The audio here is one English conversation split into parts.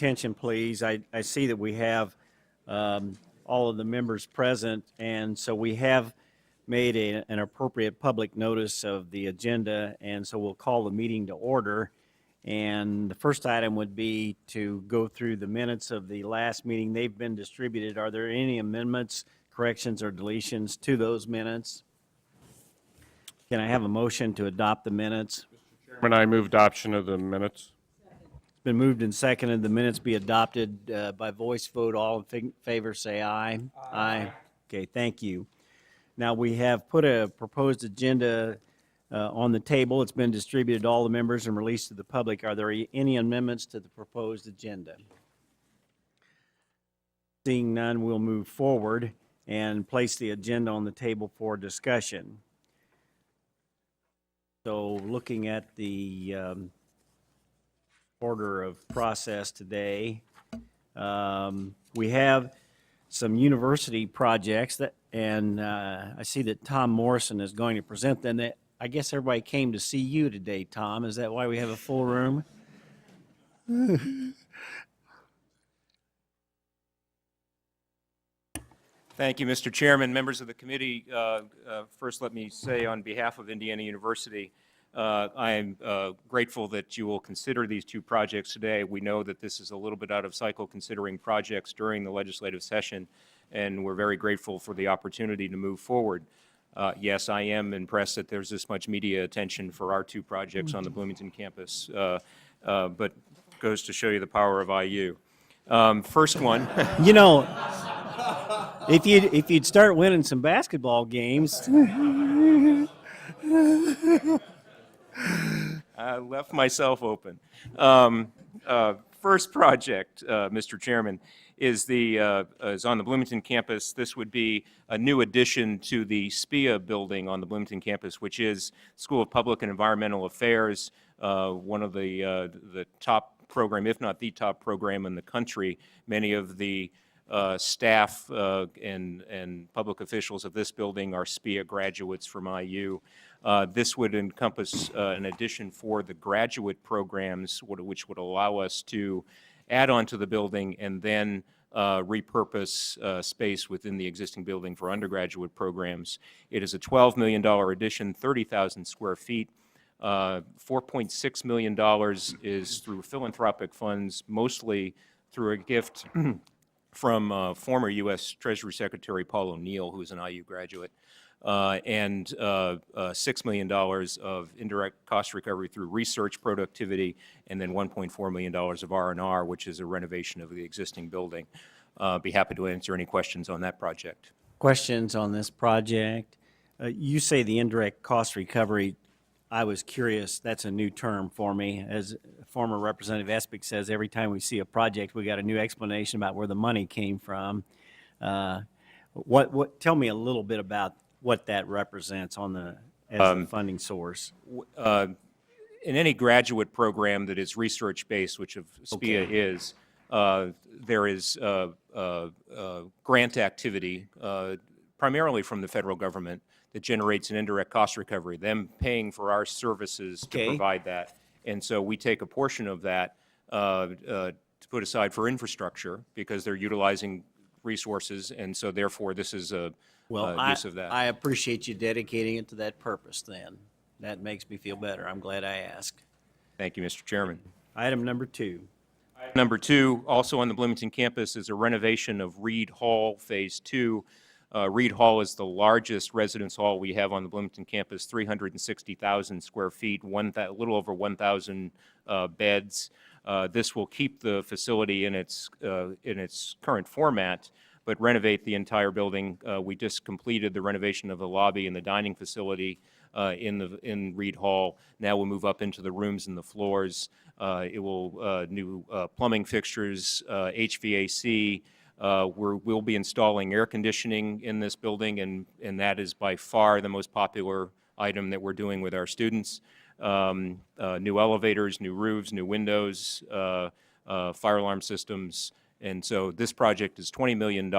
attention, please. I see that we have all of the members present, and so we have made an appropriate public notice of the agenda, and so we'll call the meeting to order. And the first item would be to go through the minutes of the last meeting. They've been distributed. Are there any amendments, corrections, or deletions to those minutes? Can I have a motion to adopt the minutes? Chairman, I move adoption of the minutes. It's been moved and seconded. The minutes be adopted by voice vote. All in favor say aye. Aye. Okay, thank you. Now, we have put a proposed agenda on the table. It's been distributed to all the members and released to the public. Are there any amendments to the proposed agenda? Seeing none, we'll move forward and place the agenda on the table for discussion. So looking at the order of process today, we have some university projects that, and I see that Tom Morrison is going to present them. I guess everybody came to see you today, Tom. Is that why we have a full room? Thank you, Mr. Chairman. Members of the committee, first let me say on behalf of Indiana University, I am grateful that you will consider these two projects today. We know that this is a little bit out of cycle considering projects during the legislative session, and we're very grateful for the opportunity to move forward. Yes, I am impressed that there's this much media attention for our two projects on the Bloomington campus, but goes to show you the power of IU. First one. You know, if you'd start winning some basketball games. I left myself open. First project, Mr. Chairman, is on the Bloomington campus. This would be a new addition to the SPIA building on the Bloomington campus, which is School of Public and Environmental Affairs, one of the top program, if not the top program in the country. Many of the staff and public officials of this building are SPIA graduates from IU. This would encompass an addition for the graduate programs, which would allow us to add on to the building and then repurpose space within the existing building for undergraduate programs. It is a $12 million addition, 30,000 square feet. $4.6 million is through philanthropic funds, mostly through a gift from former U.S. Treasury Secretary Paul O'Neill, who is an IU graduate, and $6 million of indirect cost recovery through research productivity, and then $1.4 million of R&R, which is a renovation of the existing building. Be happy to answer any questions on that project. Questions on this project? You say the indirect cost recovery. I was curious. That's a new term for me. As former Representative Espich says, every time we see a project, we got a new explanation about where the money came from. Tell me a little bit about what that represents on the funding source. In any graduate program that is research-based, which of SPIA is, there is grant activity, primarily from the federal government, that generates an indirect cost recovery, them paying for our services to provide that. And so we take a portion of that to put aside for infrastructure because they're utilizing resources, and so therefore this is a use of that. I appreciate you dedicating it to that purpose then. That makes me feel better. I'm glad I asked. Thank you, Mr. Chairman. Item number 2. Number 2, also on the Bloomington campus, is a renovation of Reed Hall Phase 2. Reed Hall is the largest residence hall we have on the Bloomington campus, 360,000 square feet, a little over 1,000 beds. This will keep the facility in its current format, but renovate the entire building. We just completed the renovation of the lobby and the dining facility in Reed Hall. Now we'll move up into the rooms and the floors. It will new plumbing fixtures, HVAC. We'll be installing air conditioning in this building, and that is by far the most popular item that we're doing with our students. New elevators, new roofs, new windows, fire alarm systems. And so this project is $20 million,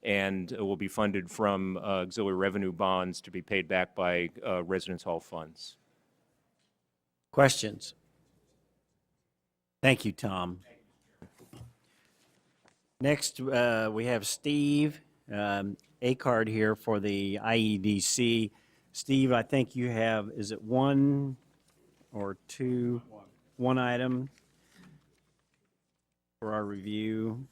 and it will be funded from auxiliary revenue bonds to be paid back by residence hall funds. Questions? Thank you, Tom. Next, we have Steve Acard here for the IEDC. Steve, I think you have, is it one or two? One item for our review.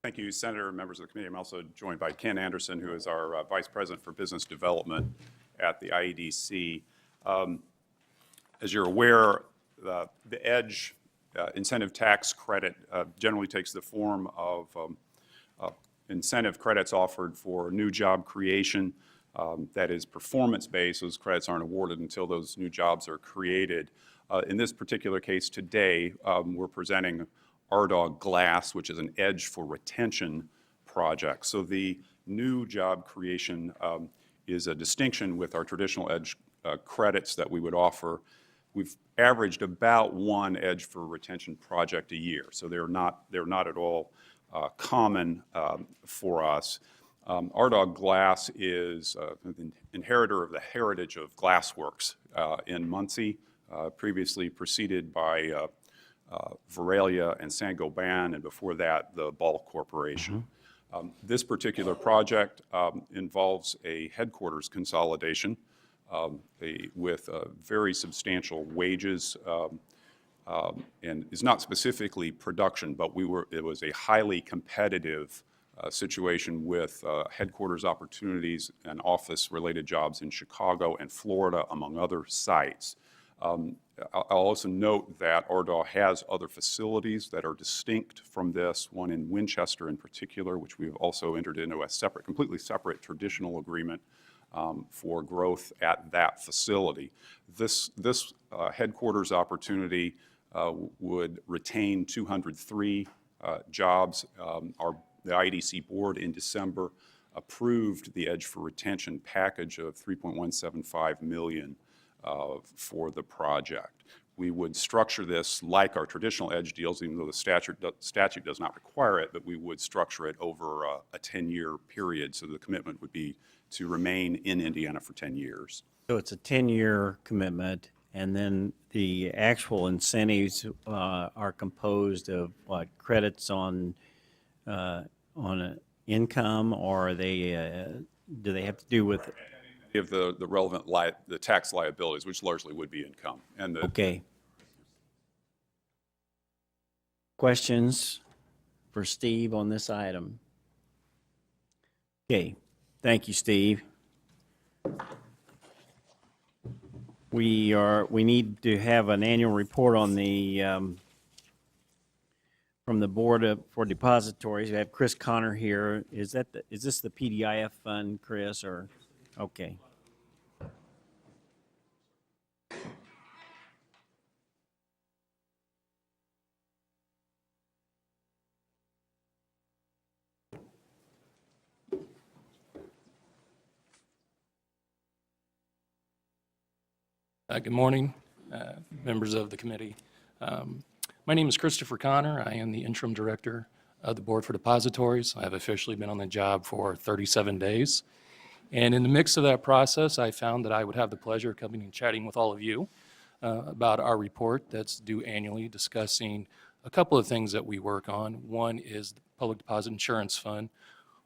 Thank you, Senator and members of the committee. I'm also joined by Ken Anderson, who is our Vice President for Business Development at the IEDC. As you're aware, the EDGE incentive tax credit generally takes the form of incentive credits offered for new job creation that is performance-based. Those credits aren't awarded until those new jobs are created. In this particular case today, we're presenting RDOG Glass, which is an EDGE for retention project. So the new job creation is a distinction with our traditional EDGE credits that we would offer. We've averaged about one EDGE for retention project a year, so they're not at all common for us. RDOG Glass is an inheritor of the heritage of Glassworks in Muncie, previously preceded by Veralia and Saint-Gobain, and before that, the Ball Corporation. This particular project involves a headquarters consolidation with very substantial wages and is not specifically production, but it was a highly competitive situation with headquarters opportunities and office-related jobs in Chicago and Florida, among other sites. I'll also note that RDOG has other facilities that are distinct from this, one in Winchester in particular, which we've also entered into a separate, completely separate traditional agreement for growth at that facility. This headquarters opportunity would retain 203 jobs. The IEDC board in December approved the EDGE for retention package of $3.175 million for the project. We would structure this like our traditional EDGE deals, even though the statute does not require it, but we would structure it over a 10-year period, so the commitment would be to remain in Indiana for 10 years. So it's a 10-year commitment, and then the actual incentives are composed of what, credits on income, or are they, do they have to do with? Of the relevant the tax liabilities, which largely would be income. And Okay. Questions for Steve on this item? Okay, thank you, Steve. We need to have an annual report on the from the Board for Depositories. We have Chris Connor here. Is this the PDIF fund, Chris, or? Okay. Good morning, members of the committee. My name is Christopher Connor. I am the interim director of the Board for Depositories. I have officially been on the job for 37 days. And in the mix of that process, I found that I would have the pleasure of coming and chatting with all of you about our report that's due annually, discussing a couple of things that we work on. One is the Public Deposit Insurance Fund,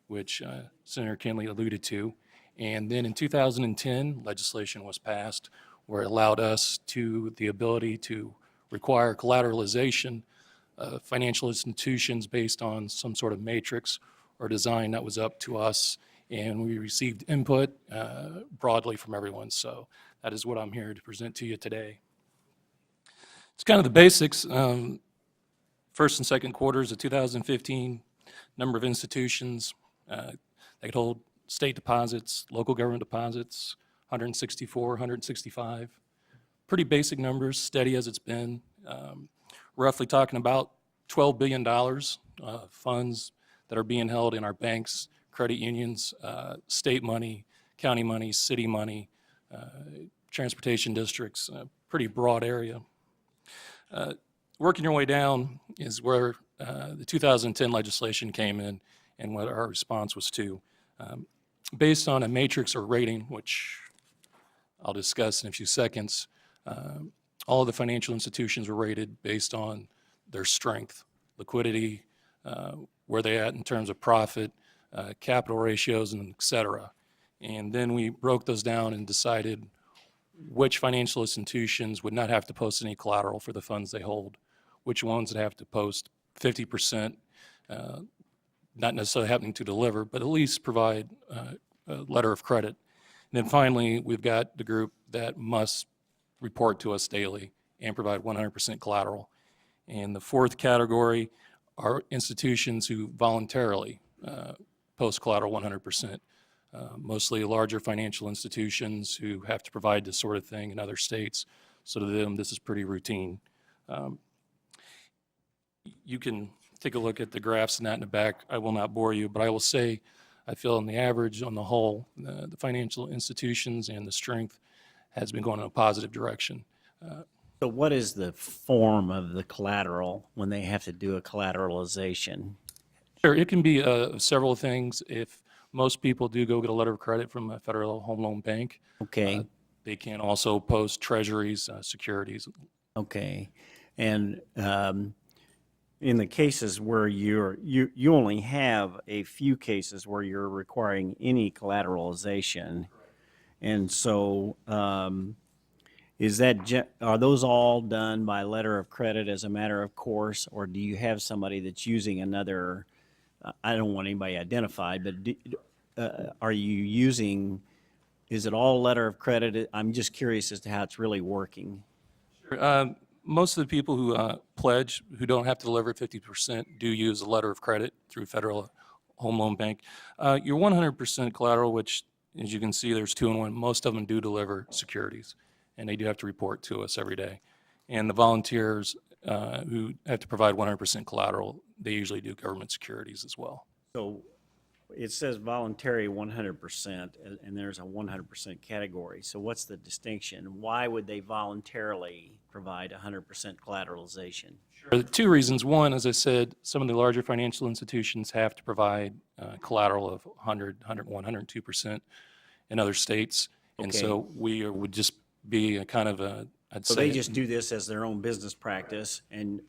which Senator Kinley alluded to. And then in 2010, legislation was passed where it allowed us the ability to require collateralization of financial institutions based on some sort of matrix or design that was up to us. And we received input broadly from everyone. So that is what I'm here to present to you today. It's kind of the basics. First and second quarters of 2015, number of institutions that could hold state deposits, local government deposits, 164, 165. Pretty basic numbers, steady as it's been. Roughly talking about $12 billion funds that are being held in our banks, credit unions, state money, county money, city money, transportation districts, a pretty broad area. Working your way down is where the 2010 legislation came in and what our response was to. Based on a matrix or rating, which I'll discuss in a few seconds, all of the financial institutions were rated based on their strength, liquidity, where they at in terms of profit, capital ratios, and et cetera. And then we broke those down and decided which financial institutions would not have to post any collateral for the funds they hold, which ones would have to post 50%, not necessarily having to deliver, but at least provide a letter of credit. And then finally, we've got the group that must report to us daily and provide 100% collateral. And the fourth category are institutions who voluntarily post collateral 100%. Mostly larger financial institutions who have to provide this sort of thing in other states. So to them, this is pretty routine. You can take a look at the graphs and that in the back. I will not bore you, but I will say, I feel on the average, on the whole, the financial institutions and the strength has been going in a positive direction. So what is the form of the collateral when they have to do a collateralization? Sure, it can be several things. If most people do go get a letter of credit from a Federal Home Loan Bank, Okay, they can also post treasuries, securities. okay. And in the cases where you only have a few cases where you're requiring any collateralization. And so are those all done by letter of credit as a matter of course, or do you have somebody that's using another, I don't want anybody identified, but are you using, is it all letter of credit? I'm just curious as to how it's really working. Most of the people who pledge, who don't have to deliver 50%, do use a letter of credit through Federal Home Loan Bank. Your 100% collateral, which, as you can see, there's 2 in 1, most of them do deliver securities, and they do have to report to us every day. And the volunteers who have to provide 100% collateral, they usually do government securities as well. So it says voluntary 100%, and there's a 100% category. So what's the distinction? Why would they voluntarily provide 100% collateralization? There are 2 reasons. One, as I said, some of the larger financial institutions have to provide collateral of 100, 101, 102% in other states. And Okay. so we would just be a kind of a, I'd So say. they just do this as their own business practice, and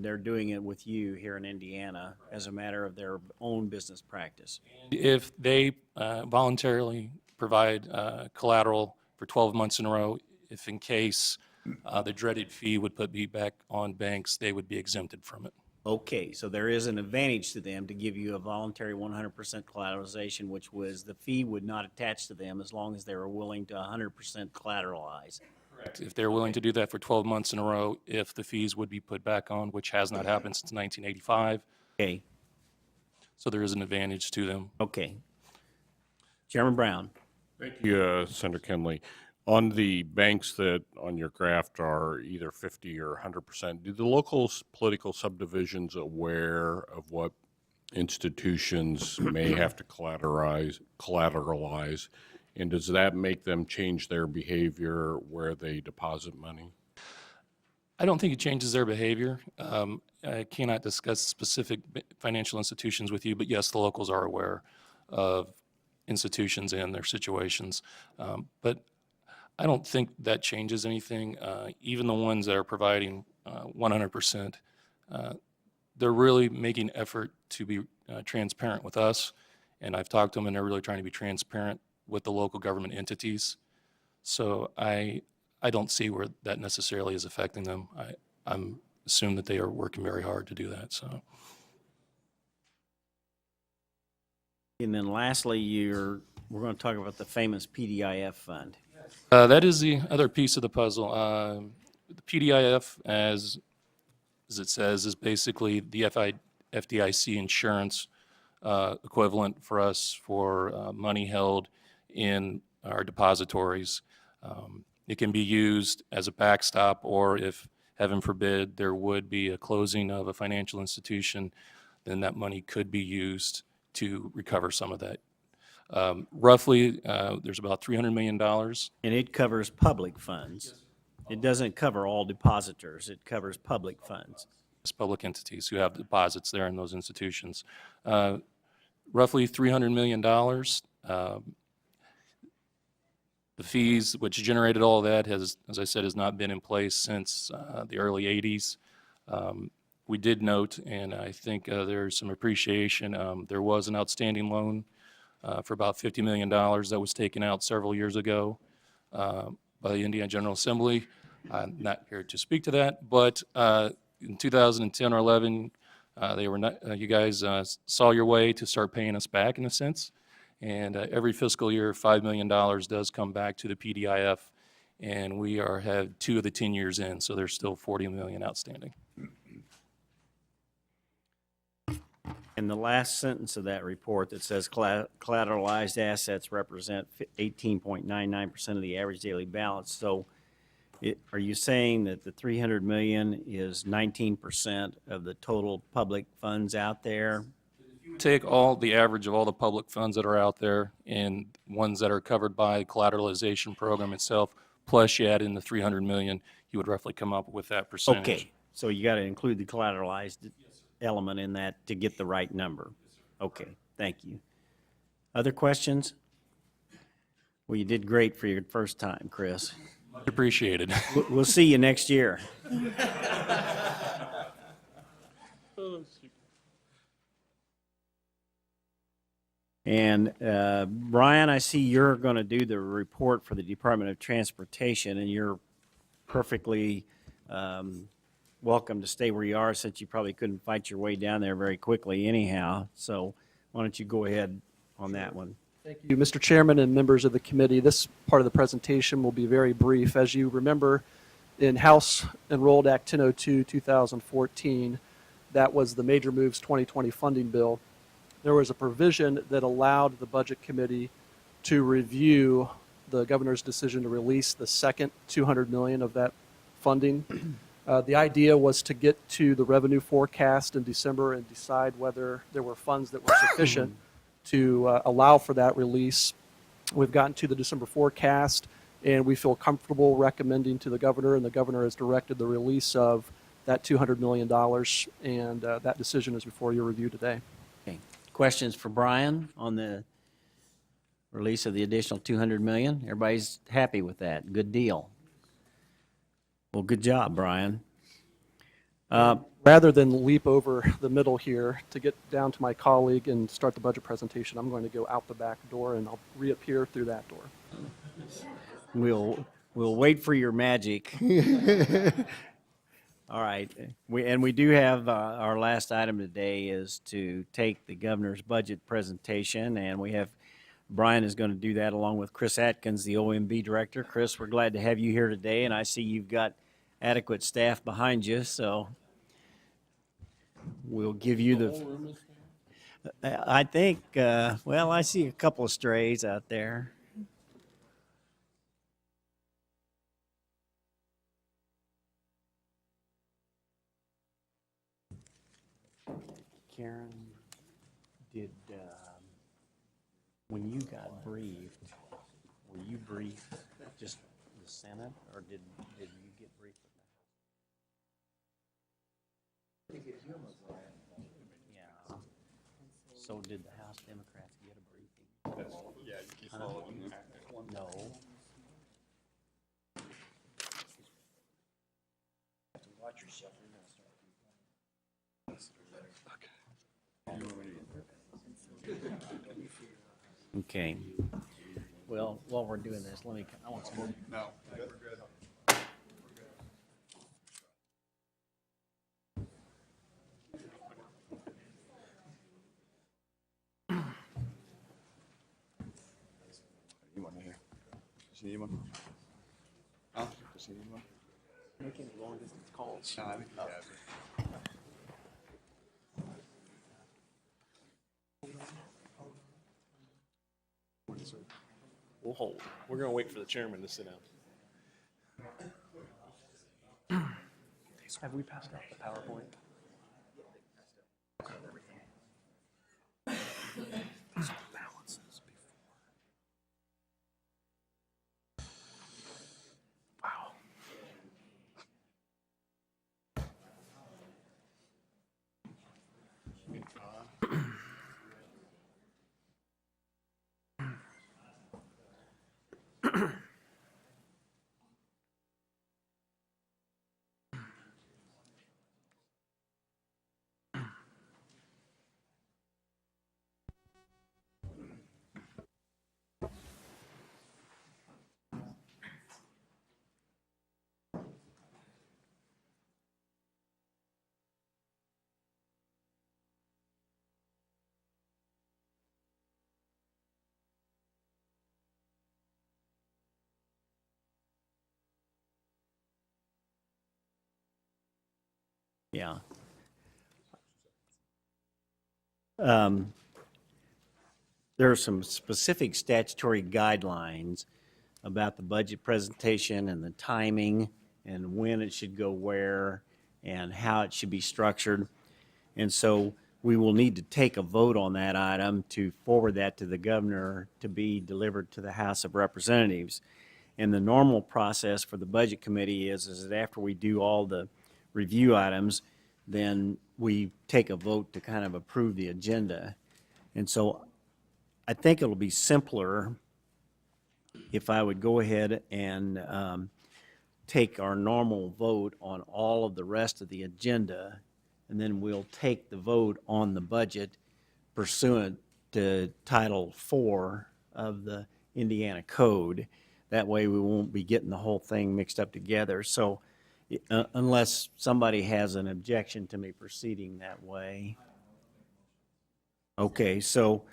they're doing it with you here in Indiana as a matter of their own business practice. If they voluntarily provide collateral for 12 months in a row, if in case the dreaded fee would be back on banks, they would be exempted from it. Okay, so there is an advantage to them to give you a voluntary 100% collateralization, which was the fee would not attach to them as long as they were willing to 100% collateralize. If they're willing to do that for 12 months in a row, if the fees would be put back on, which has not happened since 1985, Okay, so there is an advantage to them. okay. Chairman Brown. Thank you, Senator Kenley. On the banks that on your graph are either 50 or 100%, do the local political subdivisions aware of what institutions may have to collateralize, and does that make them change their behavior where they deposit money? I don't think it changes their behavior. I cannot discuss specific financial institutions with you, but yes, the locals are aware of institutions and their situations. But I don't think that changes anything. Even the ones that are providing 100%, they're really making effort to be transparent with us. And I've talked to them, and they're really trying to be transparent with the local government entities. So I don't see where that necessarily is affecting them. I'm assume that they are working very hard to do that. So. And then lastly, we're going to talk about the famous PDIF fund. That is the other piece of the puzzle. The PDIF, as it says, is basically the FDIC insurance equivalent for us for money held in our depositories. It can be used as a backstop, or if, heaven forbid, there would be a closing of a financial institution, then that money could be used to recover some of that. Roughly, there's about $300 million. And it covers public funds. It doesn't cover all depositors. It covers public funds. It's public entities who have deposits there in those institutions. Roughly $300 million. The The fees, which generated all of that, has, as I said, has not been in place since the early 80s. We did note, and I think there's some appreciation, there was an outstanding loan for about $50 million that was taken out several years ago by the Indiana General Assembly. I'm not here to speak to that, but in 2010 or 11, they were not, you guys saw your way to start paying us back in a sense. And every fiscal year, $5 million does come back to the PDIF, and we have 2 of the 10 years in, so there's still $40 million outstanding. In the last sentence of that report that says collateralized assets represent 18.99% of the average daily balance. So are you saying that the 300 million is 19% of the total public funds out there? Take all the average of all the public funds that are out there and ones that are covered by the collateralization program itself, plus you add in the 300 million, you would roughly come up with that percentage. Okay, so you got to include the collateralized element in that to get the right number. Okay, thank you. Other questions? Well, you did great for your first time, Chris. Much appreciated. We'll see you next year. And Brian, I see you're going to do the report for the Department of Transportation, and you're perfectly welcome to stay where you are, since you probably couldn't fight your way down there very quickly anyhow. So why don't you go ahead on that one? Thank you, Mr. Chairman and members of the committee. This part of the presentation will be very brief. As you remember, in House Enrolled Act 1002, 2014, that was the Major Moves 2020 funding bill. There was a provision that allowed the Budget Committee to review the governor's decision to release the second 200 million of that funding. The idea was to get to the revenue forecast in December and decide whether there were funds that were sufficient to allow for that release. We've gotten to the December forecast, and we feel comfortable recommending to the governor, and the governor has directed the release of that $200 million, and that decision is before your review today. Okay. Questions for Brian on the release of the additional 200 million? Everybody's happy with that. Good deal. Well, good job, Brian. Rather than leap over the middle here to get down to my colleague and start the budget presentation, I'm going to go out the back door, and I'll reappear through that door. We'll wait for your magic. All right. We do have our last item today is to take the governor's budget presentation, and we have Brian is going to do that along with Chris Atkins, the OMB director. Chris, we're glad to have you here today, and I see you've got adequate staff behind you, so we'll give you the. I think. Well, I see a couple of strays out there. Karen, did, when you got briefed, were you briefed just the Senate, or did you get briefed? Yeah. So did the House Democrats get a briefing? Yeah, you follow No. Watch yourself. Okay. Well, while we're doing this, I want some. No, we're good. Anyone here? See anyone? Huh? See anyone? Making long distance calls. No, I think you have. We'll hold. We're going to wait for the chairman to sit down. Have we passed out the PowerPoint? Yeah. Um, There are some specific statutory guidelines about the budget presentation and the timing and when it should go where and how it should be structured. And so we will need to take a vote on that item to forward that to the governor to be delivered to the House of Representatives. And the normal process for the Budget Committee is that after we do all the review items, then we take a vote to kind of approve the agenda. And so I think it'll be simpler if I would go ahead and take our normal vote on all of the rest of the agenda, and then we'll take the vote on the budget pursuant to Title IV of the Indiana Code. That way we won't be getting the whole thing mixed up together. So unless somebody has an objection to me proceeding that way. Okay, so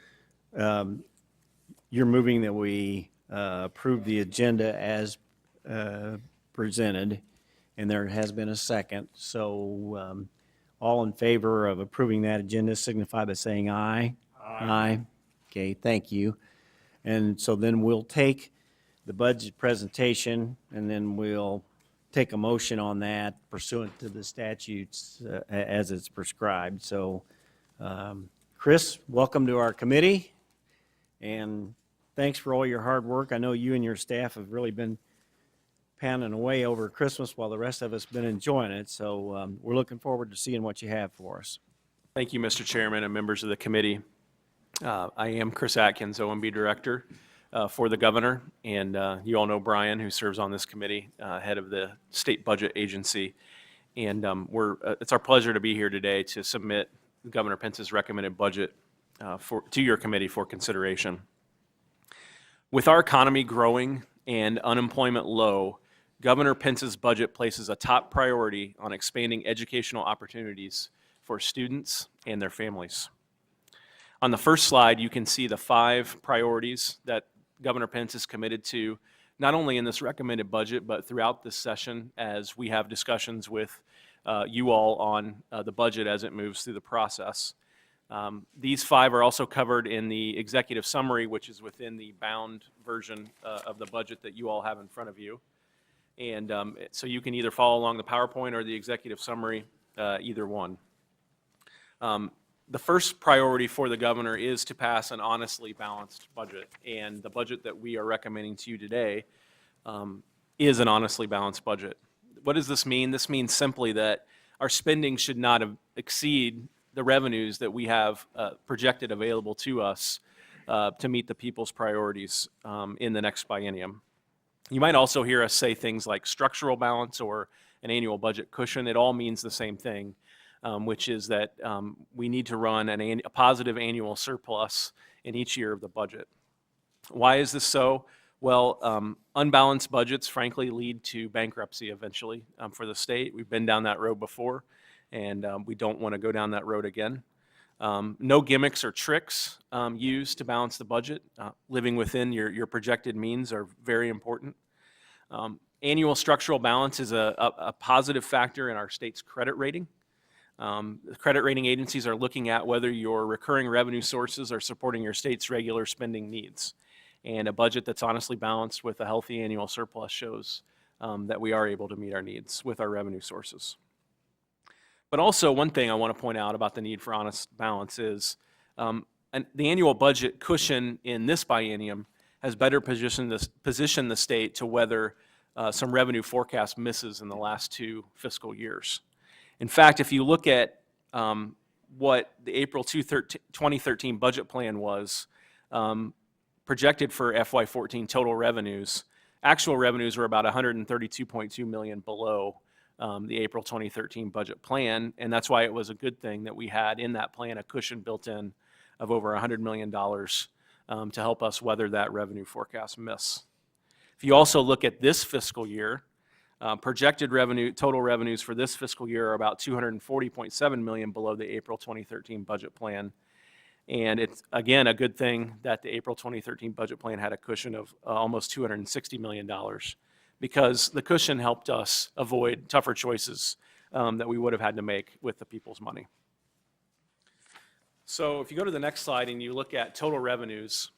you're moving that we approve the agenda as presented, and there has been a second. So all in favor of approving that agenda signify by saying aye. Aye. Okay, thank you. And so then we'll take the budget presentation, and then we'll take a motion on that pursuant to the statutes as it's prescribed. So, Chris, welcome to our committee, and thanks for all your hard work. I know you and your staff have really been pounding away over Christmas while the rest of us been enjoying it. So we're looking forward to seeing what you have for us. Thank you, Mr. Chairman and members of the committee. I am Chris Atkins, OMB Director for the Governor, and you all know Brian, who serves on this committee, head of the State Budget Agency. And it's our pleasure to be here today to submit Governor Pence's recommended budget to your committee for consideration. With our economy growing and unemployment low, Governor Pence's budget places a top priority on expanding educational opportunities for students and their families. On the first slide, you can see the 5 priorities that Governor Pence is committed to, not only in this recommended budget, but throughout this session as we have discussions with you all on the budget as it moves through the process. These 5 are also covered in the executive summary, which is within the bound version of the budget that you all have in front of you. And so you can either follow along the PowerPoint or the executive summary, either one. The first priority for the governor is to pass an honestly balanced budget. And the budget that we are recommending to you today is an honestly balanced budget. What does this mean? This means simply that our spending should not exceed the revenues that we have projected available to us to meet the people's priorities in the next biennium. You might also hear us say things like structural balance or an annual budget cushion. It all means the same thing, which is that we need to run a positive annual surplus in each year of the budget. Why is this so? Well, unbalanced budgets, frankly, lead to bankruptcy eventually for the state. We've been down that road before, and we don't want to go down that road again. No gimmicks or tricks used to balance the budget. Living within your projected means are very important. Annual structural balance is a positive factor in our state's credit rating. The credit rating agencies are looking at whether your recurring revenue sources are supporting your state's regular spending needs. And a budget that's honestly balanced with a healthy annual surplus shows that we are able to meet our needs with our revenue sources. But also, one thing I want to point out about the need for honest balance is the annual budget cushion in this biennium has better positioned the state to weather some revenue forecast misses in the last 2 fiscal years. In fact, if you look at what the April 2013 budget plan was projected for FY14 total revenues, actual revenues were about $132.2 million below the April 2013 budget plan, and that's why it was a good thing that we had in that plan a cushion built in of over $100 million to help us weather that revenue forecast miss. If you also look at this fiscal year, projected total revenues for this fiscal year are about $240.7 million below the April 2013 budget plan. And it's, again, a good thing that the April 2013 budget plan had a cushion of almost $260 million, because the cushion helped us avoid tougher choices that we would have had to make with the people's money. So if you go to the next slide and you look at total revenues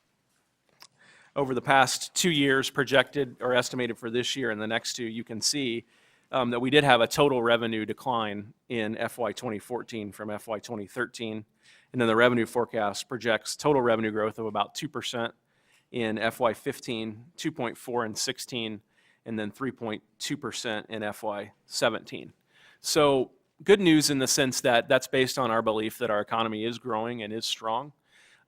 over the past 2 years projected or estimated for this year and the next two, you can see that we did have a total revenue decline in FY 2014 from FY 2013. And then the revenue forecast projects total revenue growth of about 2% in FY 15, 2.4 in 16, and then 3.2% in FY 17. So good news in the sense that that's based on our belief that our economy is growing and is strong,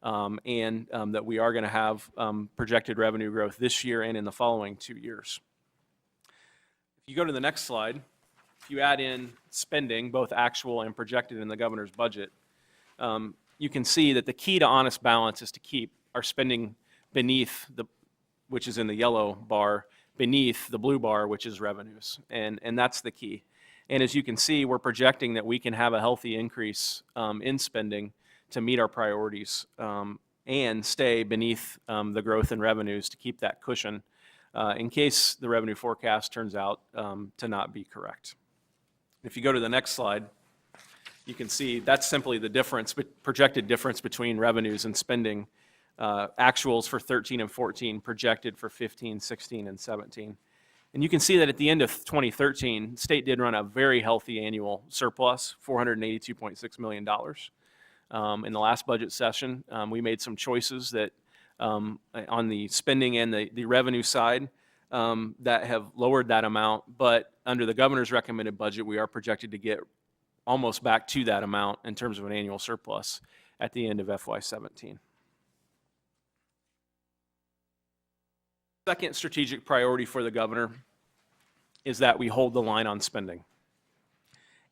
and that we are going to have projected revenue growth this year and in the following 2 years. If you go to the next slide, if you add in spending, both actual and projected in the governor's budget, you can see that the key to honest balance is to keep our spending beneath which is in the yellow bar, beneath the blue bar, which is revenues. And that's the key. And as you can see, we're projecting that we can have a healthy increase in spending to meet our priorities and stay beneath the growth in revenues to keep that cushion in case the revenue forecast turns out to not be correct. If you go to the next slide, you can see that's simply the difference, projected difference between revenues and spending, actuals for 13 and 14, projected for 15, 16, and 17. And you can see that at the end of 2013, the state did run a very healthy annual surplus, $482.6 million. In the last budget session, we made some choices that on the spending and the revenue side that have lowered that amount, but under the governor's recommended budget, we are projected to get almost back to that amount in terms of an annual surplus at the end of FY 17. Second strategic priority for the governor is that we hold the line on spending.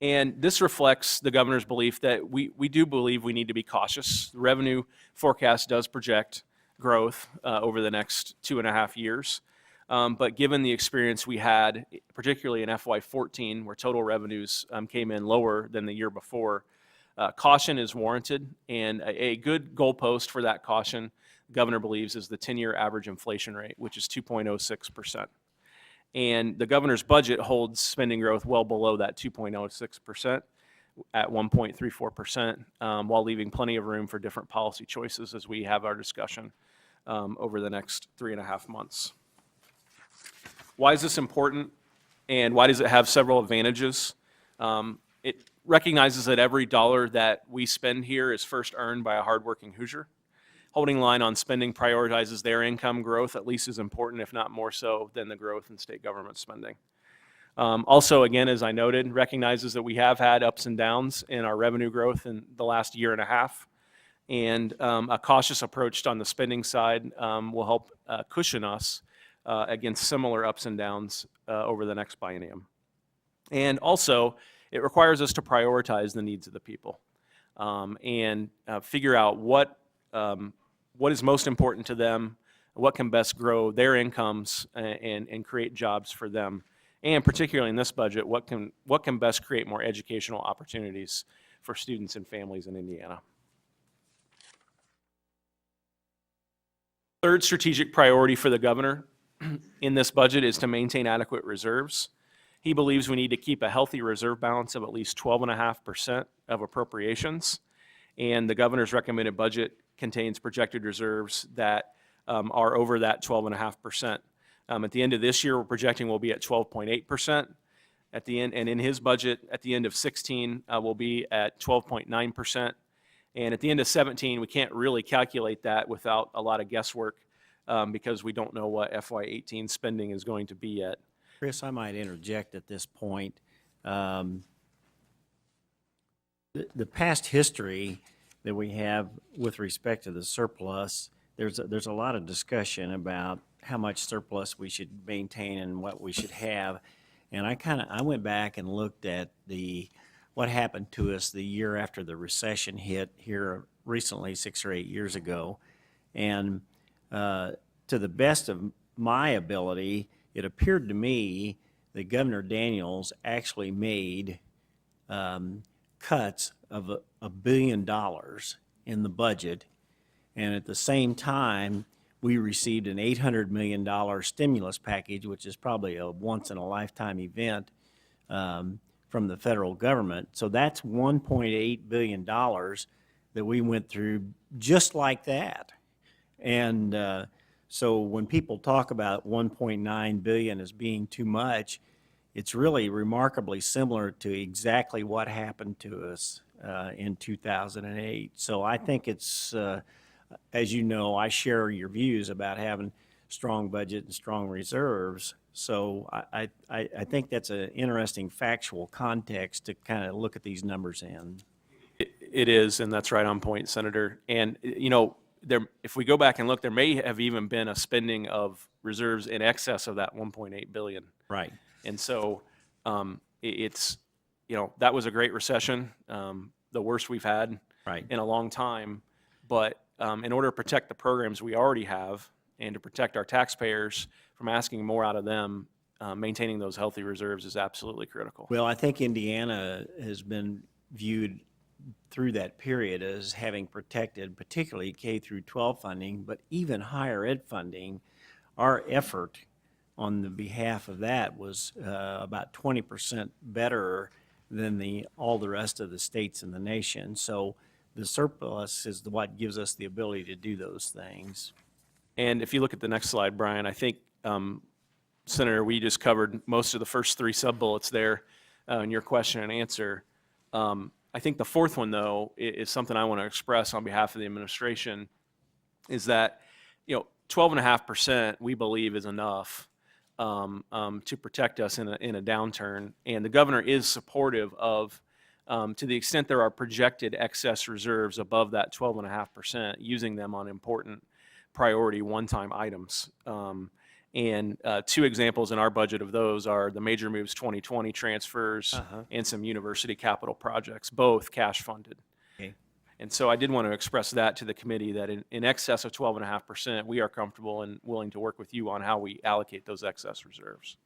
And this reflects the governor's belief that we do believe we need to be cautious. The revenue forecast does project growth over the next 2.5 years. But given the experience we had, particularly in FY 14, where total revenues came in lower than the year before, caution is warranted. And a good goalpost for that caution, the governor believes, is the 10-year average inflation rate, which is 2.06%. And the governor's budget holds spending growth well below that 2.06% at 1.34%, while leaving plenty of room for different policy choices as we have our discussion over the next 3.5 months. Why is this important, and why does it have several advantages? It recognizes that every dollar that we spend here is first earned by a hardworking Hoosier. Holding line on spending prioritizes their income growth at least as important, if not more so, than the growth in state government spending. Also, again, as I noted, recognizes that we have had ups and downs in our revenue growth in the last 1.5 years, and a cautious approach on the spending side will help cushion us against similar ups and downs over the next biennium. And also, it requires us to prioritize the needs of the people and figure out what is most important to them, what can best grow their incomes and create jobs for them. And particularly in this budget, what can best create more educational opportunities for students and families in Indiana. Third strategic priority for the governor in this budget is to maintain adequate reserves. He believes we need to keep a healthy reserve balance of at least 12.5% of appropriations. And the governor's recommended budget contains projected reserves that are over that 12.5%. At the end of this year, we're projecting we'll be at 12.8%. At the end, and in his budget, at the end of 16, we'll be at 12.9%. And at the end of 17, we can't really calculate that without a lot of guesswork because we don't know what FY 18 spending is going to be yet. Chris, I might interject at this point. The past history that we have with respect to the surplus, there's a lot of discussion about how much surplus we should maintain and what we should have. And I went back and looked at what happened to us the year after the recession hit here recently, 6 or 8 years ago. And to the best of my ability, it appeared to me that Governor Daniels actually made cuts of $1 billion in the budget. And at the same time, we received an $800 million stimulus package, which is probably a once-in-a-lifetime event from the federal government. So that's $1.8 billion that we went through just like that. And so when people talk about 1.9 billion as being too much, it's really remarkably similar to exactly what happened to us in 2008. So I think it's, as you know, I share your views about having strong budget and strong reserves. So I think that's an interesting factual context to kind of look at these numbers in. It is, and that's right on point, Senator. And, you know, if we go back and look, there may have even been a spending of reserves in excess of that 1.8 billion. Right. And so it's, you know, that was a great recession, the worst we've had Right. in a long time. But in order to protect the programs we already have and to protect our taxpayers from asking more out of them, maintaining those healthy reserves is absolutely critical. Well, I think Indiana has been viewed through that period as having protected particularly K through 12 funding, but even higher ed funding. Our effort on the behalf of that was about 20% better than all the rest of the states in the nation. So the surplus is what gives us the ability to do those things. And if you look at the next slide, Brian, I think, Senator, we just covered most of the first three sub-bullets there in your question and answer. I think the fourth one, though, is something I want to express on behalf of the administration, is that, you know, 12.5% we believe is enough to protect us in a downturn. And the governor is supportive of, to the extent there are projected excess reserves above that 12.5%, using them on important priority one-time items. And two examples in our budget of those are the Major Moves 2020 transfers and some university capital projects, both cash funded. Okay. And so I did want to express that to the committee, that in excess of 12.5%, we are comfortable and willing to work with you on how we allocate those excess reserves.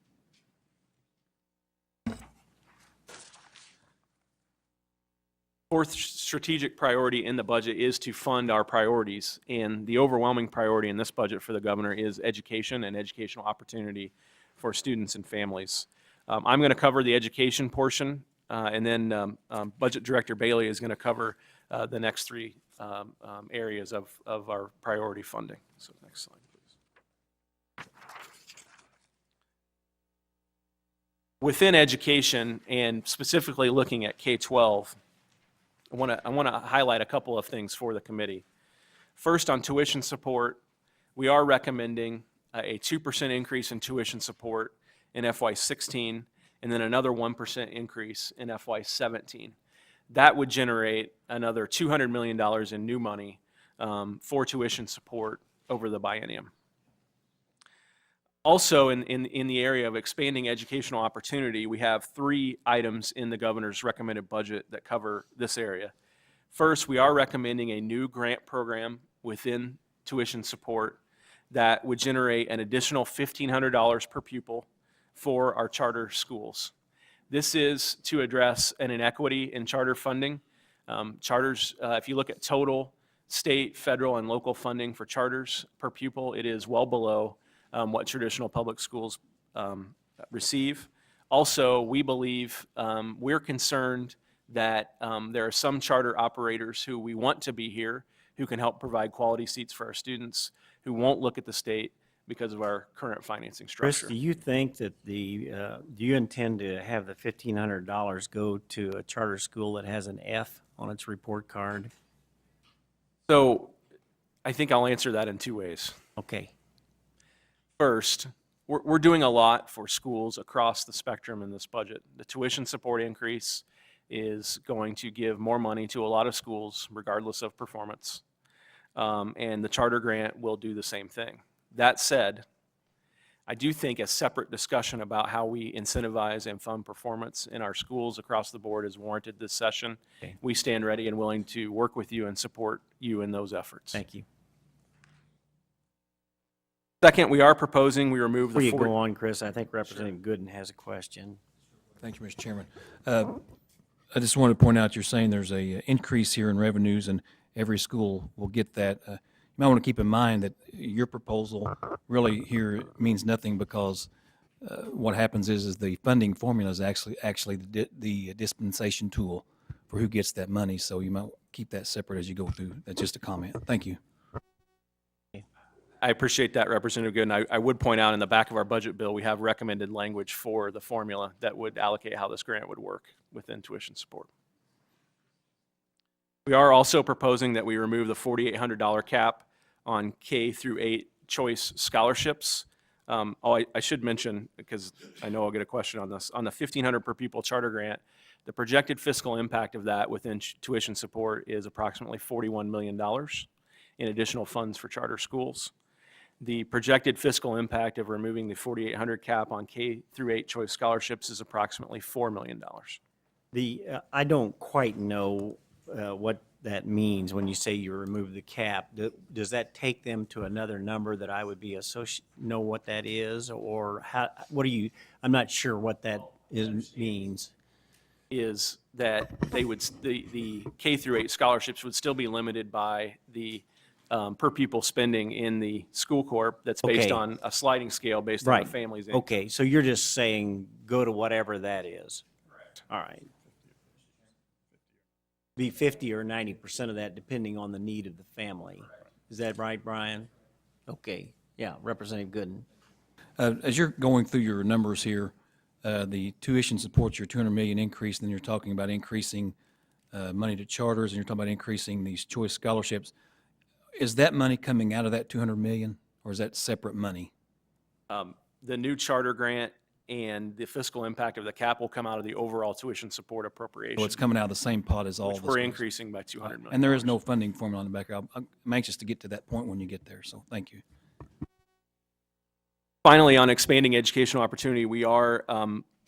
Fourth strategic priority in the budget is to fund our priorities. And the overwhelming priority in this budget for the governor is education and educational opportunity for students and families. I'm going to cover the education portion, and then Budget Director Bailey is going to cover the next three areas of our priority funding. So next slide, please. Within education, and specifically looking at K-12, I want to highlight a couple of things for the committee. First, on tuition support, we are recommending a 2% increase in tuition support in FY16, and then another 1% increase in FY17. That would generate another $200 million in new money for tuition support over the biennium. Also, in the area of expanding educational opportunity, we have three items in the governor's recommended budget that cover this area. First, we are recommending a new grant program within tuition support that would generate an additional $1,500 per pupil for our charter schools. This is to address an inequity in charter funding. Charters, if you look at total state, federal, and local funding for charters per pupil, it is well below what traditional public schools receive. Also, we believe, we're concerned that there are some charter operators who we want to be here, who can help provide quality seats for our students, who won't look at the state because of our current financing Chris, structure. do you think that do you intend to have the $1,500 go to a charter school that has an F on its report card? So I think I'll answer that in two ways. Okay. First, we're doing a lot for schools across the spectrum in this budget. The tuition support increase is going to give more money to a lot of schools, regardless of performance. And the charter grant will do the same thing. That said, I do think a separate discussion about how we incentivize and fund performance in our schools across the board is warranted this session. Okay. We stand ready and willing to work with you and support you in those efforts. Thank you. Second, we are proposing we remove Before the you go on, Chris, I think Representative Gooden has a question. Thank you, Mr. Chairman. I just wanted to point out, you're saying there's a increase here in revenues and every school will get that. You might want to keep in mind that your proposal really here means nothing because what happens is the funding formula is actually the dispensation tool for who gets that money. So you might keep that separate as you go through. That's just a comment. Thank you. I appreciate that, Representative Gooden. I would point out in the back of our budget bill, we have recommended language for the formula that would allocate how this grant would work within tuition support. We are also proposing that we remove the $4,800 cap on K through 8 choice scholarships. I should mention, because I know I'll get a question on this, on the $1,500 per pupil charter grant, the projected fiscal impact of that within tuition support is approximately $41 million in additional funds for charter schools. The projected fiscal impact of removing the $4,800 cap on K through 8 choice scholarships is approximately $4 million. I don't quite know what that means when you say you remove the cap. Does that take them to another number that I would be know what that is? Or how, I'm not sure what that means. Is that they would, the K through 8 scholarships would still be limited by the per pupil spending in the school corp that's based Okay. on a sliding scale based on Right. the family's income. Okay, so you're just saying go to whatever that is. Correct. All right. Be 50 or 90% of that depending on the need of the family. Is that right, Brian? Okay, yeah, Representative Gooden. As you're going through your numbers here, the tuition supports your 200 million increase, then you're talking about increasing money to charters, and you're talking about increasing these choice scholarships. Is that money coming out of that 200 million, or is that separate money? The new charter grant and the fiscal impact of the cap will come out of the overall tuition support appropriation, So it's coming out of the same pot as all which the we're schools? increasing by $200 million. And there is no funding formula on the back. I'm anxious to get to that point when you get there, so thank you. Finally, on expanding educational opportunity, we are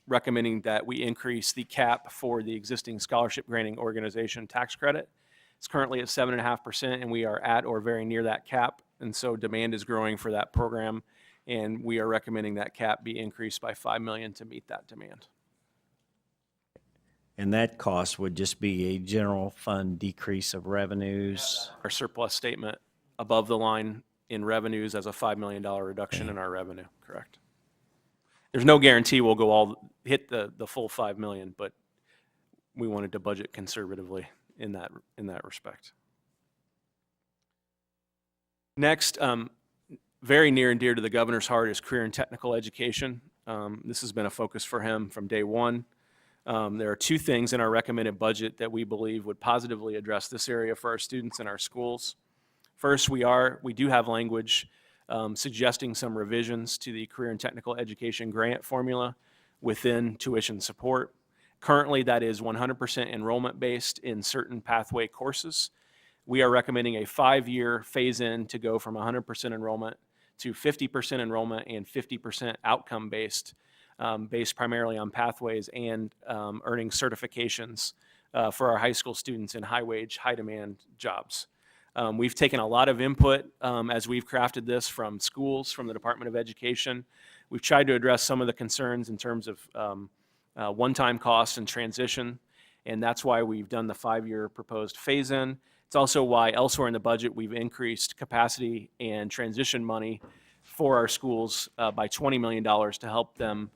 recommending that we increase the cap for the existing scholarship granting organization tax credit. It's currently at 7.5%, and we are at or very near that cap. And so demand is growing for that program, and we are recommending that cap be increased by $5 million to meet that demand. And that cost would just be a general fund decrease of revenues. Our surplus statement above the line in revenues as a $5 million reduction in our revenue, correct? There's no guarantee we'll go hit the full $5 million, but we wanted to budget conservatively in that respect. Next, very near and dear to the governor's heart is career and technical education. This has been a focus for him from day one. There are two things in our recommended budget that we believe would positively address this area for our students and our schools. First, we do have language suggesting some revisions to the career and technical education grant formula within tuition support. Currently, that is 100% enrollment-based in certain pathway courses. We are recommending a 5-year phase-in to go from 100% enrollment to 50% enrollment and 50% outcome-based, based primarily on pathways and earning certifications for our high school students in high-wage, high-demand jobs. We've taken a lot of input as we've crafted this from schools, from the Department of Education. We've tried to address some of the concerns in terms of one-time costs and transition, and that's why we've done the 5-year proposed phase-in. It's also why elsewhere in the budget we've increased capacity and transition money for our schools by $20 million to help them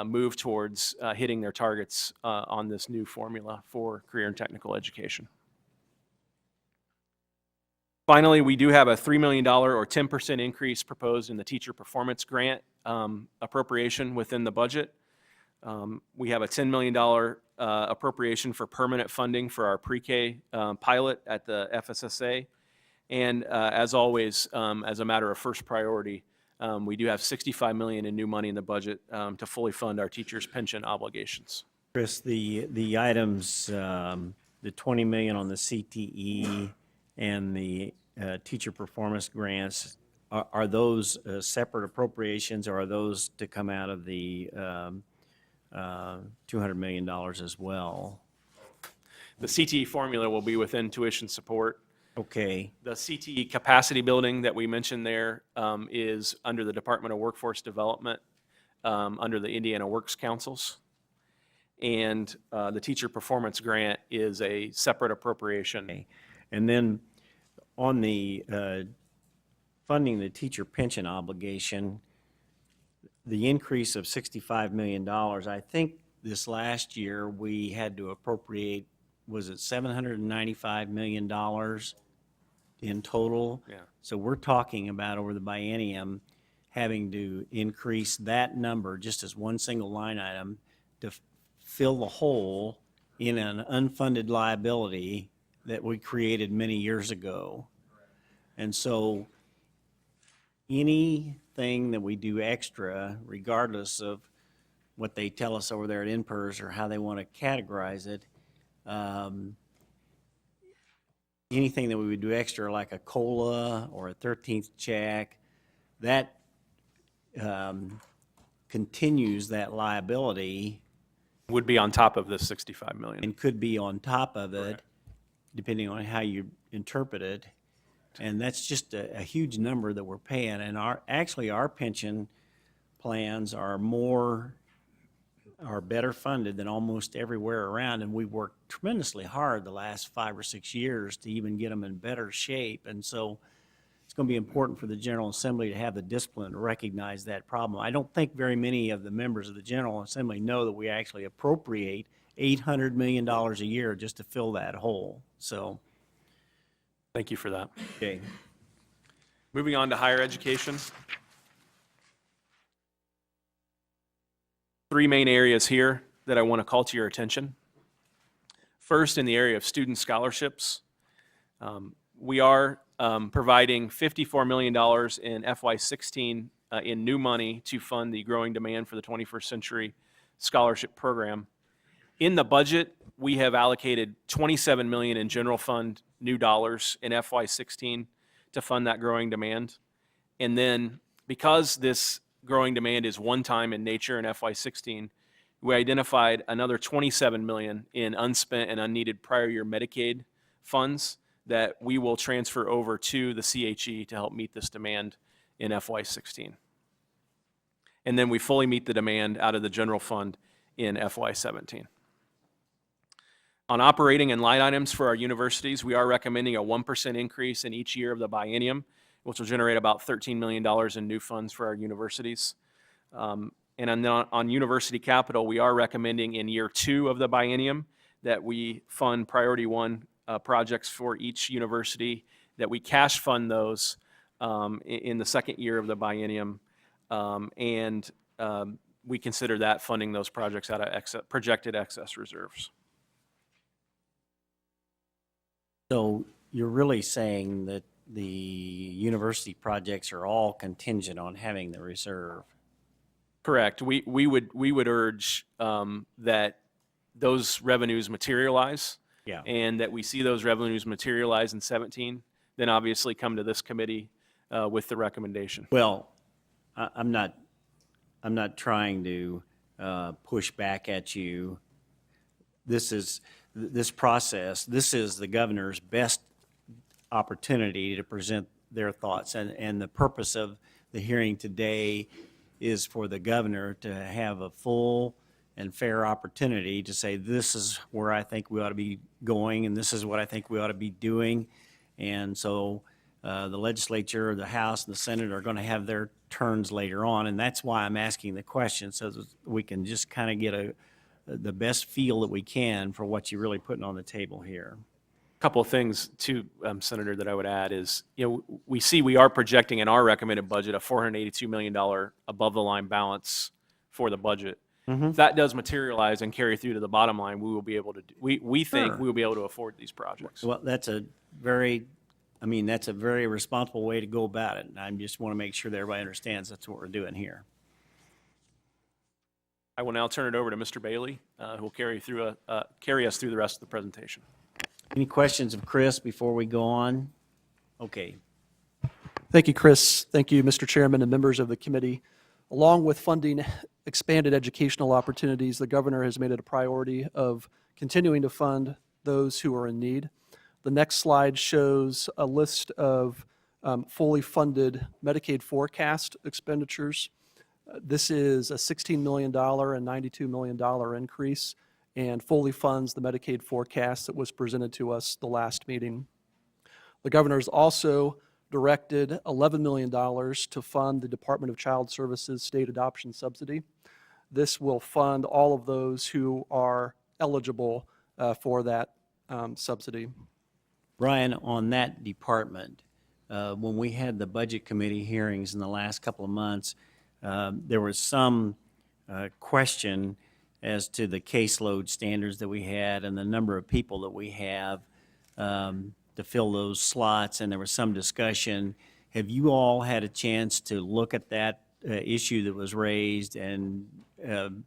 move towards hitting their targets on this new formula for career and technical education. Finally, we do have a $3 million or 10% increase proposed in the teacher performance grant appropriation within the budget. We have a $10 million appropriation for permanent funding for our pre-K pilot at the FSSA. And as always, as a matter of first priority, we do have $65 million in new money in the budget to fully fund our teachers' pension obligations. Chris, the items, the 20 million on the CTE and the teacher performance grants, are those separate appropriations, or are those to come out of the $200 million as well? The CTE formula will be within tuition support. Okay, The CTE capacity building that we mentioned there is under the Department of Workforce Development, under the Indiana Works Councils. And the teacher performance grant is a separate appropriation. and then on the funding the teacher pension obligation, the increase of $65 million, I think this last year we had to appropriate, was it $795 million in total? Yeah. So we're talking about over the biennium having to increase that number just as one single line item to fill the hole in an unfunded liability that we created many years ago. And so anything that we do extra, regardless of what they tell us over there at NPERS or how they want to categorize it, anything that we would do extra, like a COLA or a 13th check, that continues that liability Would be on top of this 65 million. and could be on top of it, depending on how you interpret it. And that's just a huge number that we're paying. And actually, our pension plans are better funded than almost everywhere around. And we've worked tremendously hard the last 5 or 6 years to even get them in better shape. And so it's going to be important for the General Assembly to have the discipline to recognize that problem. I don't think very many of the members of the General Assembly know that we actually appropriate $800 million a year just to fill that hole. So, Thank you for that. okay. Moving on to higher education. 3 main areas here that I want to call to your attention. First, in the area of student scholarships, we are providing $54 million in FY16 in new money to fund the growing demand for the 21st Century Scholarship Program. In the budget, we have allocated $27 million in general fund new dollars in FY16 to fund that growing demand. And then, because this growing demand is one-time in nature in FY16, we identified another $27 million in unspent and unneeded prior year Medicaid funds that we will transfer over to the CHE to help meet this demand in FY16. And then we fully meet the demand out of the general fund in FY17. On operating and line items for our universities, we are recommending a 1% increase in each year of the biennium, which will generate about $13 million in new funds for our universities. And on university capital, we are recommending in year 2 of the biennium that we fund priority 1 projects for each university, that we cash fund those in the second year of the biennium. We consider that funding those projects out of projected excess reserves. So you're really saying that the university projects are all contingent on having the reserve? Correct. We would urge that those revenues materialize. Yeah. And that we see those revenues materialize in 17, then obviously come to this committee with the recommendation. Well, I'm not trying to push back at you. This process, this is the governor's best opportunity to present their thoughts. And the purpose of the hearing today is for the governor to have a full and fair opportunity to say, this is where I think we ought to be going, and this is what I think we ought to be doing. And so the legislature, the House, and the Senate are going to have their turns later on, and that's why I'm asking the question, so that we can just kind of get the best feel that we can for what you're really putting on the table here. A couple of things too, Senator, that I would add is, we are projecting in our recommended budget a $482 million above the line balance for the budget. If that does materialize and carry through to the bottom line, we will be able to, we think Sure. we will be able to afford these projects. Well, that's a very responsible way to go about it. And I just want to make sure that everybody understands that's what we're doing here. I will now turn it over to Mr. Bailey, who will carry us through the rest of the presentation. Any questions of Chris before we go on? Okay. Thank you, Chris. Thank you, Mr. Chairman and members of the committee. Along with funding expanded educational opportunities, the governor has made it a priority of continuing to fund those who are in need. The next slide shows a list of fully funded Medicaid forecast expenditures. This is a $16 million and $92 million increase and fully funds the Medicaid forecast that was presented to us the last meeting. The governor has also directed $11 million to fund the Department of Child Services state adoption subsidy. This will fund all of those who are eligible for that subsidy. Brian, on that department, when we had the Budget Committee hearings in the last couple of months, there was some question as to the caseload standards that we had and the number of people that we have to fill those slots, and there was some discussion. Have you all had a chance to look at that issue that was raised and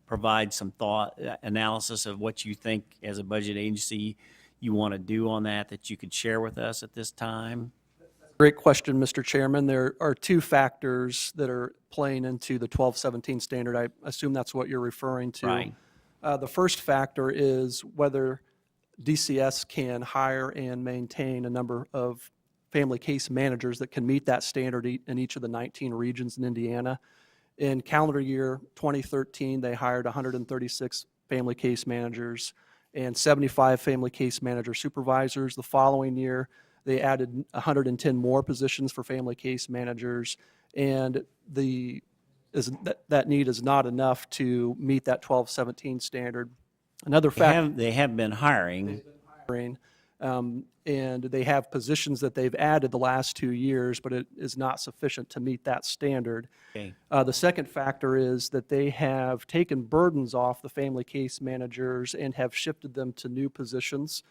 provide some thought, analysis of what you think as a budget agency you want to do on that you could share with us at this time? Great question, Mr. Chairman. There are two factors that are playing into the 1217 standard. I assume that's what you're referring to. Right. The first factor is whether DCS can hire and maintain a number of family case managers that can meet that standard in each of the 19 regions in Indiana. In calendar year 2013, they hired 136 family case managers and 75 family case manager supervisors. The following year, they added 110 more positions for family case managers, and that need is not enough to meet that 1217 standard. Another factor. They have been hiring. And they have positions that they've added the last 2 years, but it is not sufficient to meet that standard. Okay. The second factor is that they have taken burdens off the family case managers and have shifted them to new positions.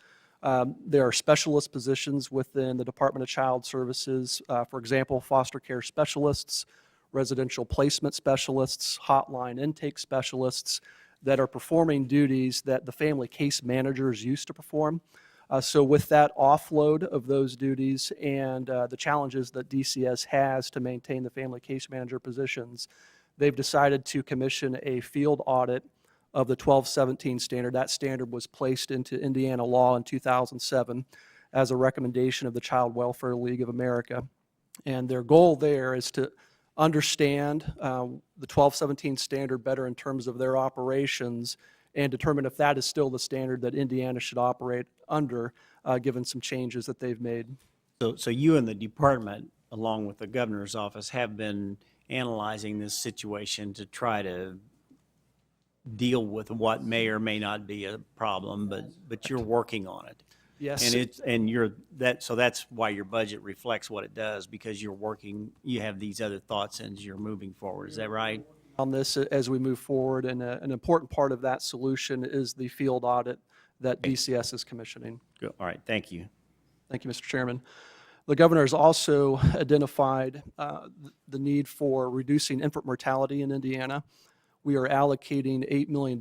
There are specialist positions within the Department of Child Services, for example, foster care specialists, residential placement specialists, hotline intake specialists that are performing duties that the family case managers used to perform. So with that offload of those duties and the challenges that DCS has to maintain the family case manager positions, they've decided to commission a field audit of the 1217 standard. That standard was placed into Indiana law in 2007 as a recommendation of the Child Welfare League of America. And their goal there is to understand the 1217 standard better in terms of their operations and determine if that is still the standard that Indiana should operate under, given some changes that they've made. So you and the department, along with the governor's office, have been analyzing this situation to try to deal with what may or may not be a problem, but you're working on it. Yes. So that's why your budget reflects what it does, because you're working, you have these other thoughts as you're moving forward. Is that right? On this as we move forward, and an important part of that solution is the field audit that DCS is commissioning. Good. All right, thank you. Thank you, Mr. Chairman. The governor has also identified the need for reducing infant mortality in Indiana. We are allocating $8 million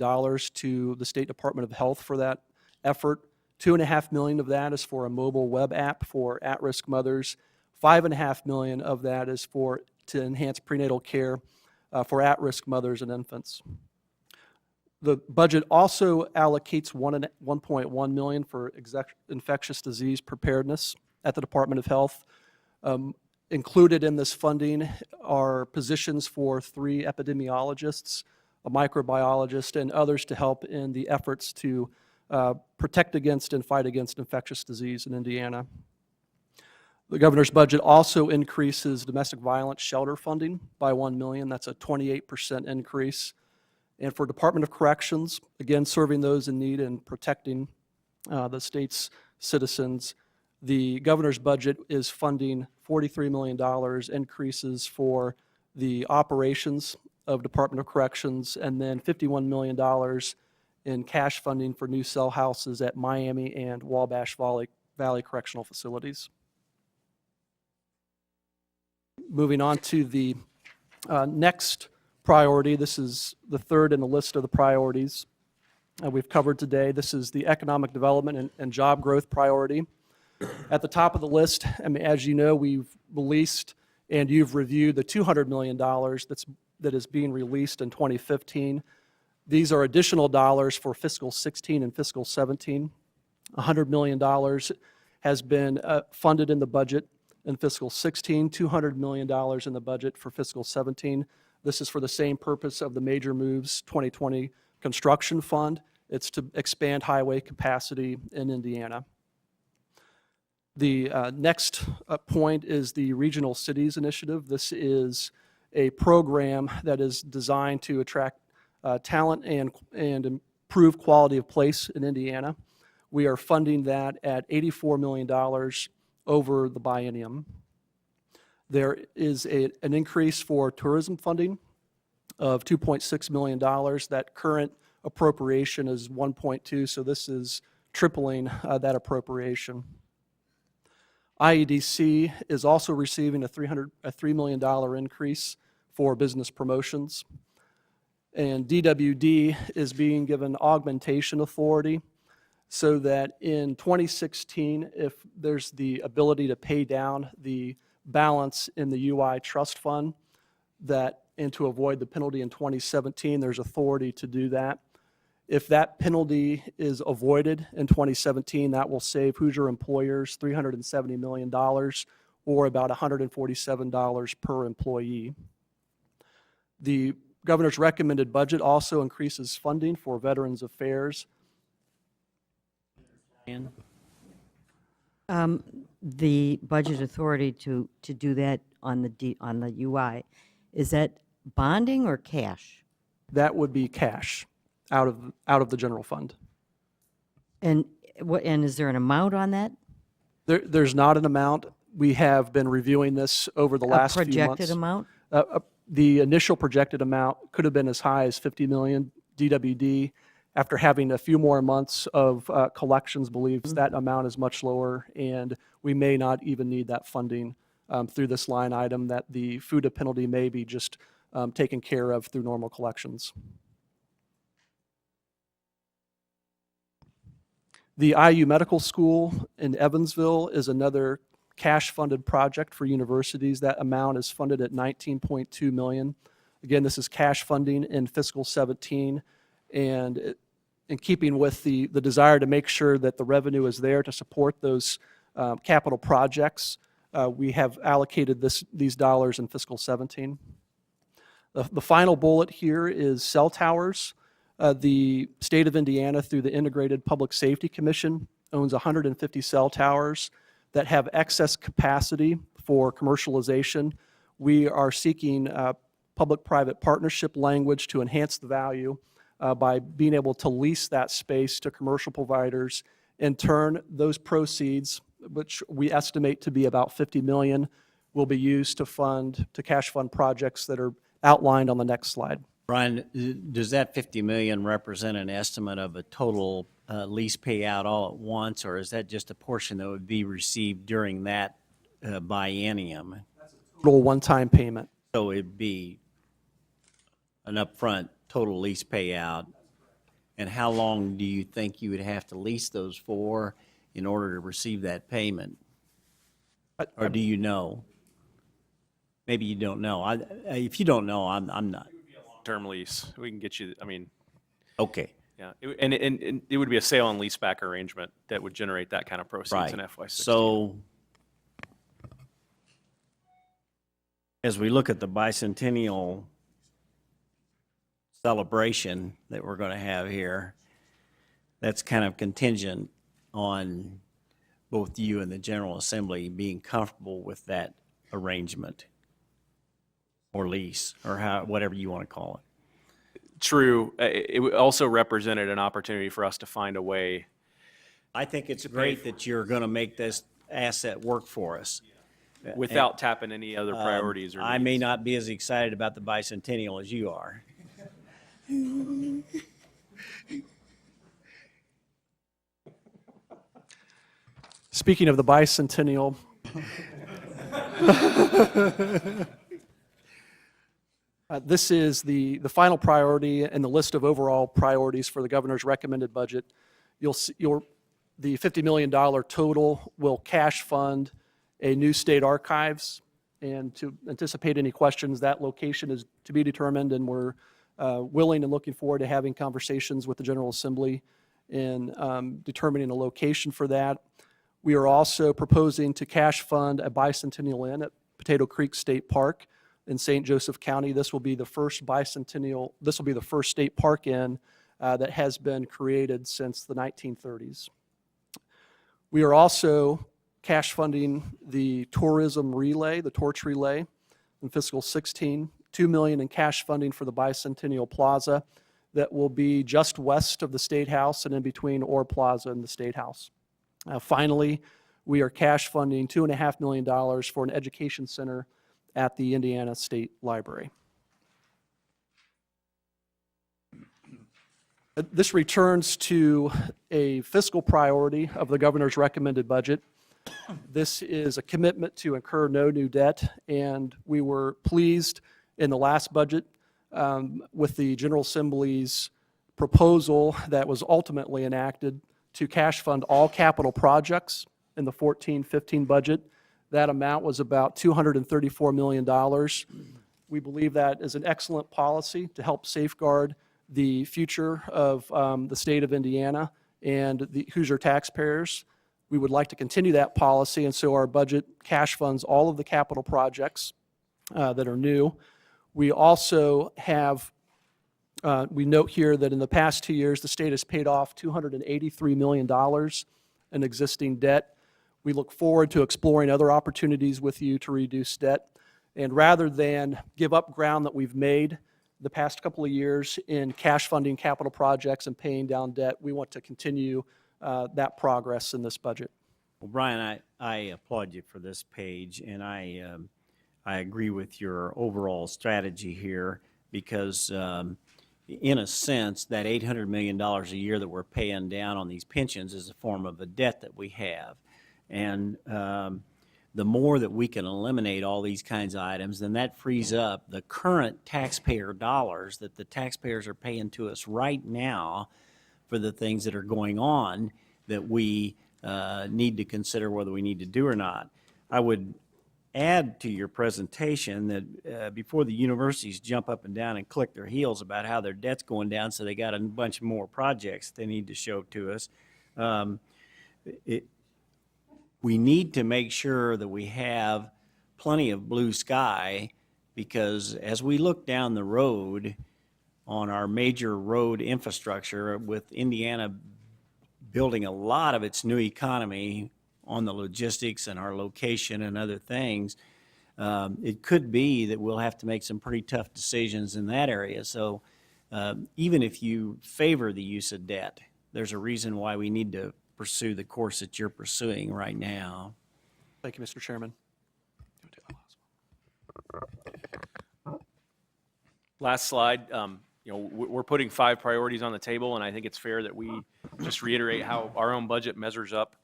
to the State Department of Health for that effort. $2.5 million of that is for a mobile web app for at-risk mothers. $5.5 million of that is to enhance prenatal care for at-risk mothers and infants. The budget also allocates $1.1 million for infectious disease preparedness at the Department of Health. Included in this funding are positions for 3 epidemiologists, a microbiologist, and others to help in the efforts to protect against and fight against infectious disease in Indiana. The governor's budget also increases domestic violence shelter funding by $1 million. That's a 28% increase. And for Department of Corrections, again, serving those in need and protecting the state's citizens, the governor's budget is funding $43 million increases for the operations of Department of Corrections, and then $51 million in cash funding for new cell houses at Miami and Wabash Valley Correctional Facilities. Moving on to the next priority, this is the third in the list of the priorities we've covered today. This is the economic development and job growth priority. At the top of the list, I mean, as you know, we've released and you've reviewed the $200 million that is being released in 2015. These are additional dollars for fiscal 16 and fiscal 17. $100 million has been funded in the budget in fiscal 16, $200 million in the budget for fiscal 17. This is for the same purpose of the Major Moves 2020 Construction Fund. It's to expand highway capacity in Indiana. The next point is the Regional Cities Initiative. This is a program that is designed to attract talent and improve quality of place in Indiana. We are funding that at $84 million over the biennium. There is an increase for tourism funding of $2.6 million. That current appropriation is 1.2, so this is tripling that appropriation. IEDC is also receiving a $3 million increase for business promotions. And DWD is being given augmentation authority so that in 2016, if there's the ability to pay down the balance in the UI trust fund, and to avoid the penalty in 2017, there's authority to do that. If that penalty is avoided in 2017, that will save Hoosier employers $370 million, or about $147 per employee. The governor's recommended budget also increases funding for Veterans Affairs. Ann? The budget authority to do that on the UI, is that bonding or cash? That would be cash out of the general fund. And is there an amount on that? There's not an amount. We have been reviewing this over the last few months. A projected amount? The initial projected amount could have been as high as 50 million. DWD, after having a few more months of collections, believes that amount is much lower, and we may not even need that funding through this line item, that the FUTA penalty may be just taken care of through normal collections. The IU Medical School in Evansville is another cash-funded project for universities. That amount is funded at $19.2 million. Again, this is cash funding in fiscal 17, and in keeping with the desire to make sure that the revenue is there to support those capital projects, we have allocated these dollars in fiscal 17. The final bullet here is cell towers. The state of Indiana, through the Integrated Public Safety Commission, owns 150 cell towers that have excess capacity for commercialization. We are seeking public-private partnership language to enhance the value by being able to lease that space to commercial providers. In turn, those proceeds, which we estimate to be about $50 million, will be used to cash fund projects that are outlined on the next slide. Brian, does that 50 million represent an estimate of a total lease payout all at once, or is that just a portion that would be received during that biennium? Total one-time payment. So it'd be an upfront total lease payout. And how long do you think you would have to lease those for in order to receive that payment? Or do you know? Maybe you don't know. If you don't know, I'm not. Term lease, we can get you, I mean, Okay, yeah, and it would be a sale and leaseback arrangement that would generate that kind of proceeds right. in FY16. So as we look at the bicentennial celebration that we're going to have here, that's kind of contingent on both you and the General Assembly being comfortable with that arrangement or lease, or whatever you want to call it. True. It also represented an opportunity for us to find a way. I think it's great that you're going to make this asset work for us. Without tapping any other priorities or I may needs. not be as excited about the bicentennial as you are. Speaking of the bicentennial, this is the final priority in the list of overall priorities for the governor's recommended budget. The $50 million total will cash fund a new state archives. And to anticipate any questions, that location is to be determined, and we're willing and looking forward to having conversations with the General Assembly in determining a location for that. We are also proposing to cash fund a bicentennial inn at Potato Creek State Park in St. Joseph County. This will be the first state park inn that has been created since the 1930s. We are also cash funding the tourism relay, the torch relay in fiscal 16, $2 million in cash funding for the Bicentennial Plaza that will be just west of the State House and in between Orr Plaza and the State House. Finally, we are cash funding $2.5 million for an education center at the Indiana State Library. This returns to a fiscal priority of the governor's recommended budget. This is a commitment to incur no new debt, and we were pleased in the last budget with the General Assembly's proposal that was ultimately enacted to cash fund all capital projects in the 14-15 budget. That amount was about $234 million. We believe that is an excellent policy to help safeguard the future of the state of Indiana and the Hoosier taxpayers. We would like to continue that policy, and so our budget cash funds all of the capital projects that are new. We also have, we note here that in the past 2 years, the state has paid off $283 million in existing debt. We look forward to exploring other opportunities with you to reduce debt. And rather than give up ground that we've made the past couple of years in cash funding capital projects and paying down debt, we want to continue that progress in this budget. Well, Brian, I applaud you for this page, and I agree with your overall strategy here because, in a sense, that $800 million a year that we're paying down on these pensions is a form of a debt that we have. And the more that we can eliminate all these kinds of items, then that frees up the current taxpayer dollars that the taxpayers are paying to us right now for the things that are going on that we need to consider whether we need to do or not. I would add to your presentation that before the universities jump up and down and click their heels about how their debt's going down, so they got a bunch more projects they need to show to us, we need to make sure that we have plenty of blue sky, because as we look down the road on our major road infrastructure, with Indiana building a lot of its new economy on the logistics and our location and other things, it could be that we'll have to make some pretty tough decisions in that area. So even if you favor the use of debt, there's a reason why we need to pursue the course that you're pursuing right now. Thank you, Mr. Chairman. Last slide. We're putting 5 priorities on the table, and I think it's fair that we just reiterate how our own budget measures up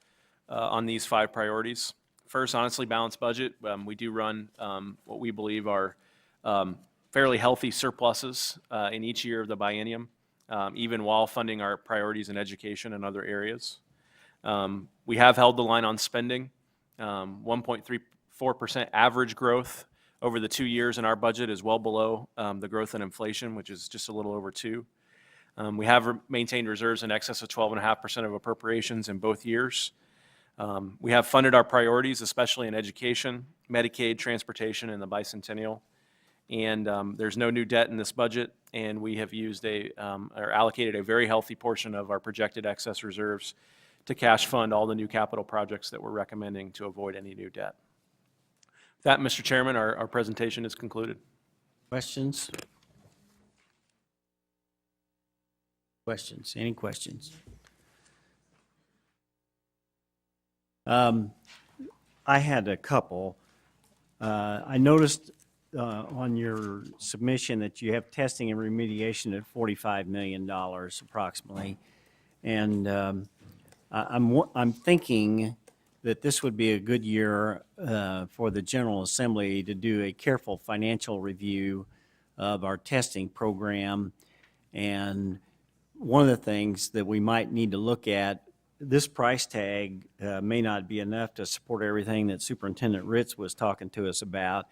on these 5 priorities. First, honestly balanced budget. We do run what we believe are fairly healthy surpluses in each year of the biennium, even while funding our priorities in education and other areas. We have held the line on spending. 1.34% average growth over the 2 years in our budget is well below the growth in inflation, which is just a little over 2. We have maintained reserves in excess of 12.5% of appropriations in both years. We have funded our priorities, especially in education, Medicaid, transportation, and the bicentennial. And there's no new debt in this budget, and we have used or allocated a very healthy portion of our projected excess reserves to cash fund all the new capital projects that we're recommending to avoid any new debt. With that, Mr. Chairman, our presentation is concluded. Questions? Questions? Any questions? I had a couple. I noticed on your submission that you have testing and remediation at $45 million approximately. And I'm thinking that this would be a good year for the General Assembly to do a careful financial review of our testing program. And one of the things that we might need to look at, this price tag may not be enough to support everything that Superintendent Ritz was talking to us about.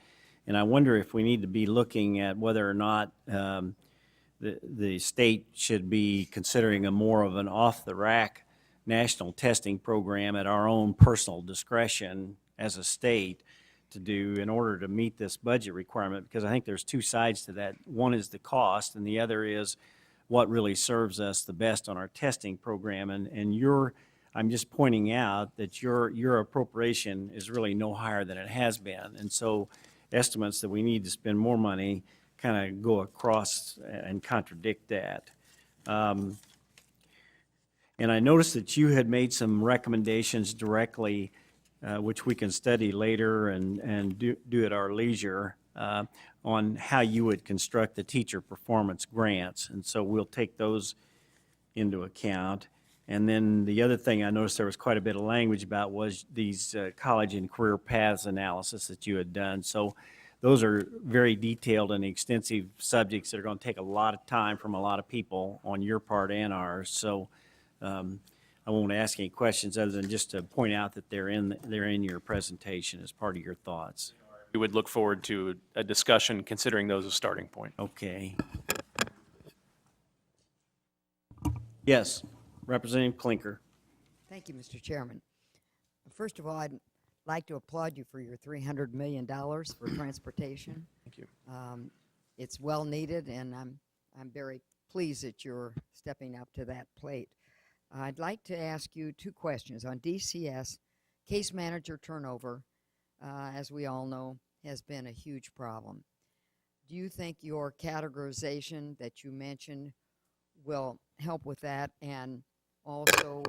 And I wonder if we need to be looking at whether or not the state should be considering a more of an off-the-rack national testing program at our own personal discretion as a state to do in order to meet this budget requirement, because I think there's 2 sides to that. One is the cost, and the other is what really serves us the best on our testing program. And your I'm just pointing out that your appropriation is really no higher than it has been. And so estimates that we need to spend more money kind of go across and contradict that. And I noticed that you had made some recommendations directly, which we can study later and do at our leisure, on how you would construct the teacher performance grants. And so we'll take those into account. And then the other thing I noticed there was quite a bit of language about was these college and career paths analysis that you had done. So those are very detailed and extensive subjects that are going to take a lot of time from a lot of people on your part and ours. So I won't ask any questions other than just to point out that they're in your presentation as part of your thoughts. We would look forward to a discussion considering those a starting point. Okay. Yes, Representative Clinker. Thank you, Mr. Chairman. First of all, I'd like to applaud you for your $300 million for transportation. Thank you. It's well needed, and I'm very pleased that you're stepping up to that plate. I'd like to ask you two questions on DCS. Case manager turnover, as we all know, has been a huge problem. Do you think your categorization that you mentioned will help with that? And also,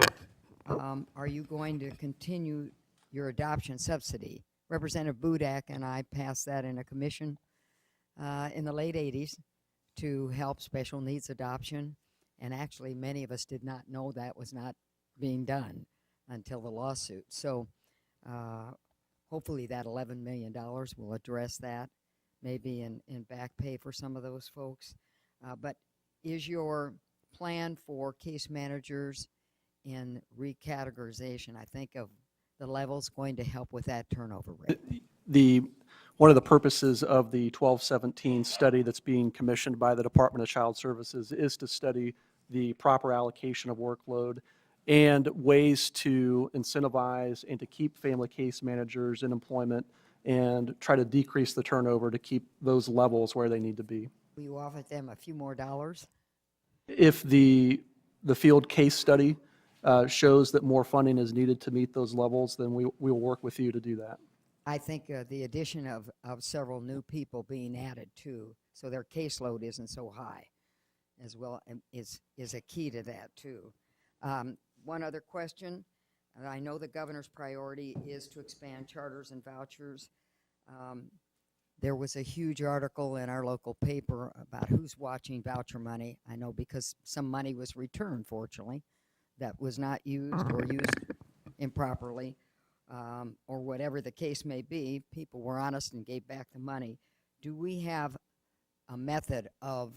are you going to continue your adoption subsidy? Representative Budak and I passed that in a commission in the late 80s to help special needs adoption. And actually, many of us did not know that was not being done until the lawsuit. So hopefully that $11 million will address that, maybe in back pay for some of those folks. But is your plan for case managers in recategorization, I think of the levels, going to help with that turnover rate? One of the purposes of the 1217 study that's being commissioned by the Department of Child Services is to study the proper allocation of workload and ways to incentivize and to keep family case managers in employment and try to decrease the turnover to keep those levels where they need to be. Will you offer them a few more dollars? If the field case study shows that more funding is needed to meet those levels, then we will work with you to do that. I think the addition of several new people being added too, so their caseload isn't so high as well, is a key to that too. One other question. I know the governor's priority is to expand charters and vouchers. There was a huge article in our local paper about who's watching voucher money. I know because some money was returned, fortunately, that was not used or used improperly, or whatever the case may be. People were honest and gave back the money. Do we have a method of,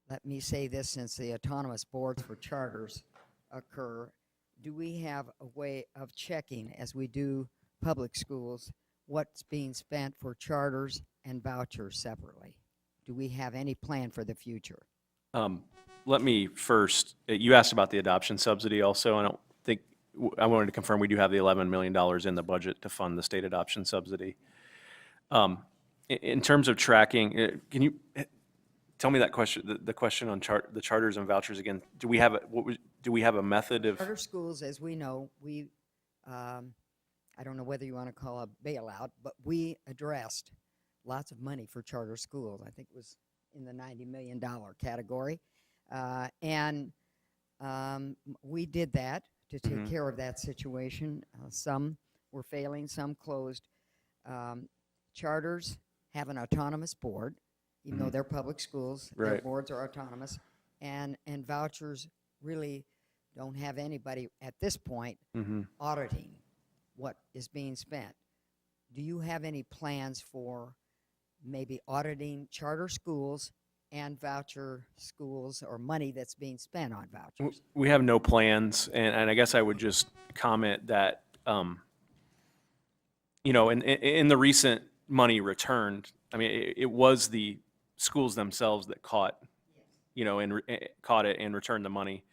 let me say this since the autonomous boards for charters occur, do we have a way of checking, as we do public schools, what's being spent for charters and vouchers separately? Do we have any plan for the future? Let me first, you asked about the adoption subsidy also. I wanted to confirm we do have the $11 million in the budget to fund the state adoption subsidy. In terms of tracking, can you tell me that question, the question on the charters and vouchers again? Do we have a method of? Charter schools, as we know, I don't know whether you want to call a bailout, but we addressed lots of money for charter schools. I think it was in the $90 million category. And we did that to take care of that situation. Some were failing, some closed. Charters have an autonomous board, even though they're public schools. Their Right. boards are autonomous. And vouchers really don't have anybody at this point auditing what is being spent. Do you have any plans for maybe auditing charter schools and voucher schools, or money that's being spent on vouchers? We have no plans, and I guess I would just comment that, in the recent money returned, I mean, it was the schools themselves that caught it and returned the money.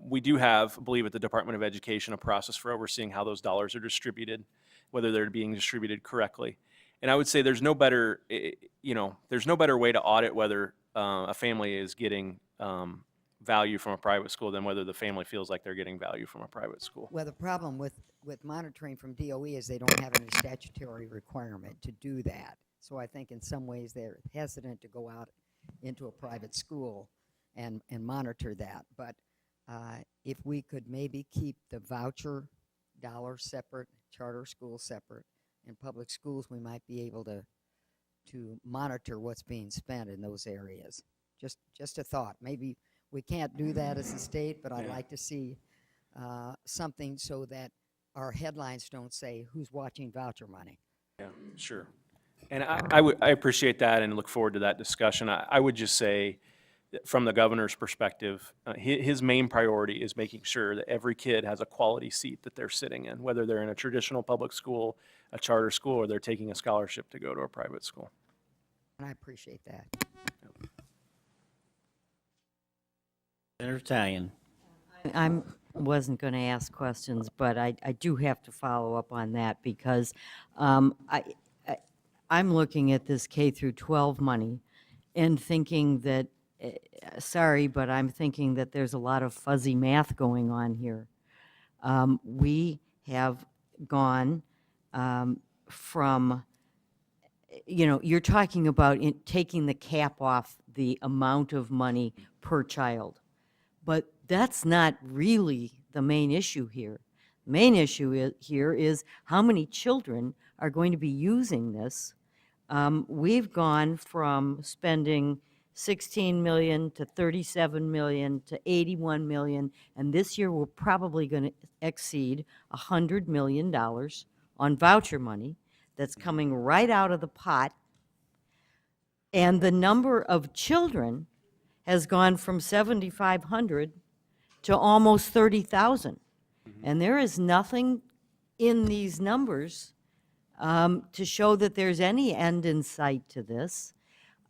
We do have, I believe, at the Department of Education, a process for overseeing how those dollars are distributed, whether they're being distributed correctly. And I would say there's no better way to audit whether a family is getting value from a private school than whether the family feels like they're getting value from a private school. Well, the problem with monitoring from DOE is they don't have any statutory requirement to do that. So I think in some ways they're hesitant to go out into a private school and monitor that. But if we could maybe keep the voucher dollars separate, charter schools separate, and public schools, we might be able to monitor what's being spent in those areas. Just a thought. Maybe we can't do that as a state, but I'd like to see something so that our headlines don't say who's watching voucher money. Yeah, sure. And I appreciate that and look forward to that discussion. I would just say, that from the governor's perspective, his main priority is making sure that every kid has a quality seat that they're sitting in, whether they're in a traditional public school, a charter school, or they're taking a scholarship to go to a private school. And I appreciate that. Senator Talion. I wasn't going to ask questions, but I do have to follow up on that because I'm looking at this K through 12 money and thinking that, sorry, but I'm thinking that there's a lot of fuzzy math going on here. We have gone from, you're talking about taking the cap off the amount of money per child. But that's not really the main issue here. The main issue here is how many children are going to be using this. We've gone from spending 16 million to 37 million to 81 million, and this year we're probably going to exceed $100 million on voucher money that's coming right out of the pot. And the number of children has gone from 7,500 to almost 30,000. And there is nothing in these numbers to show that there's any end in sight to this.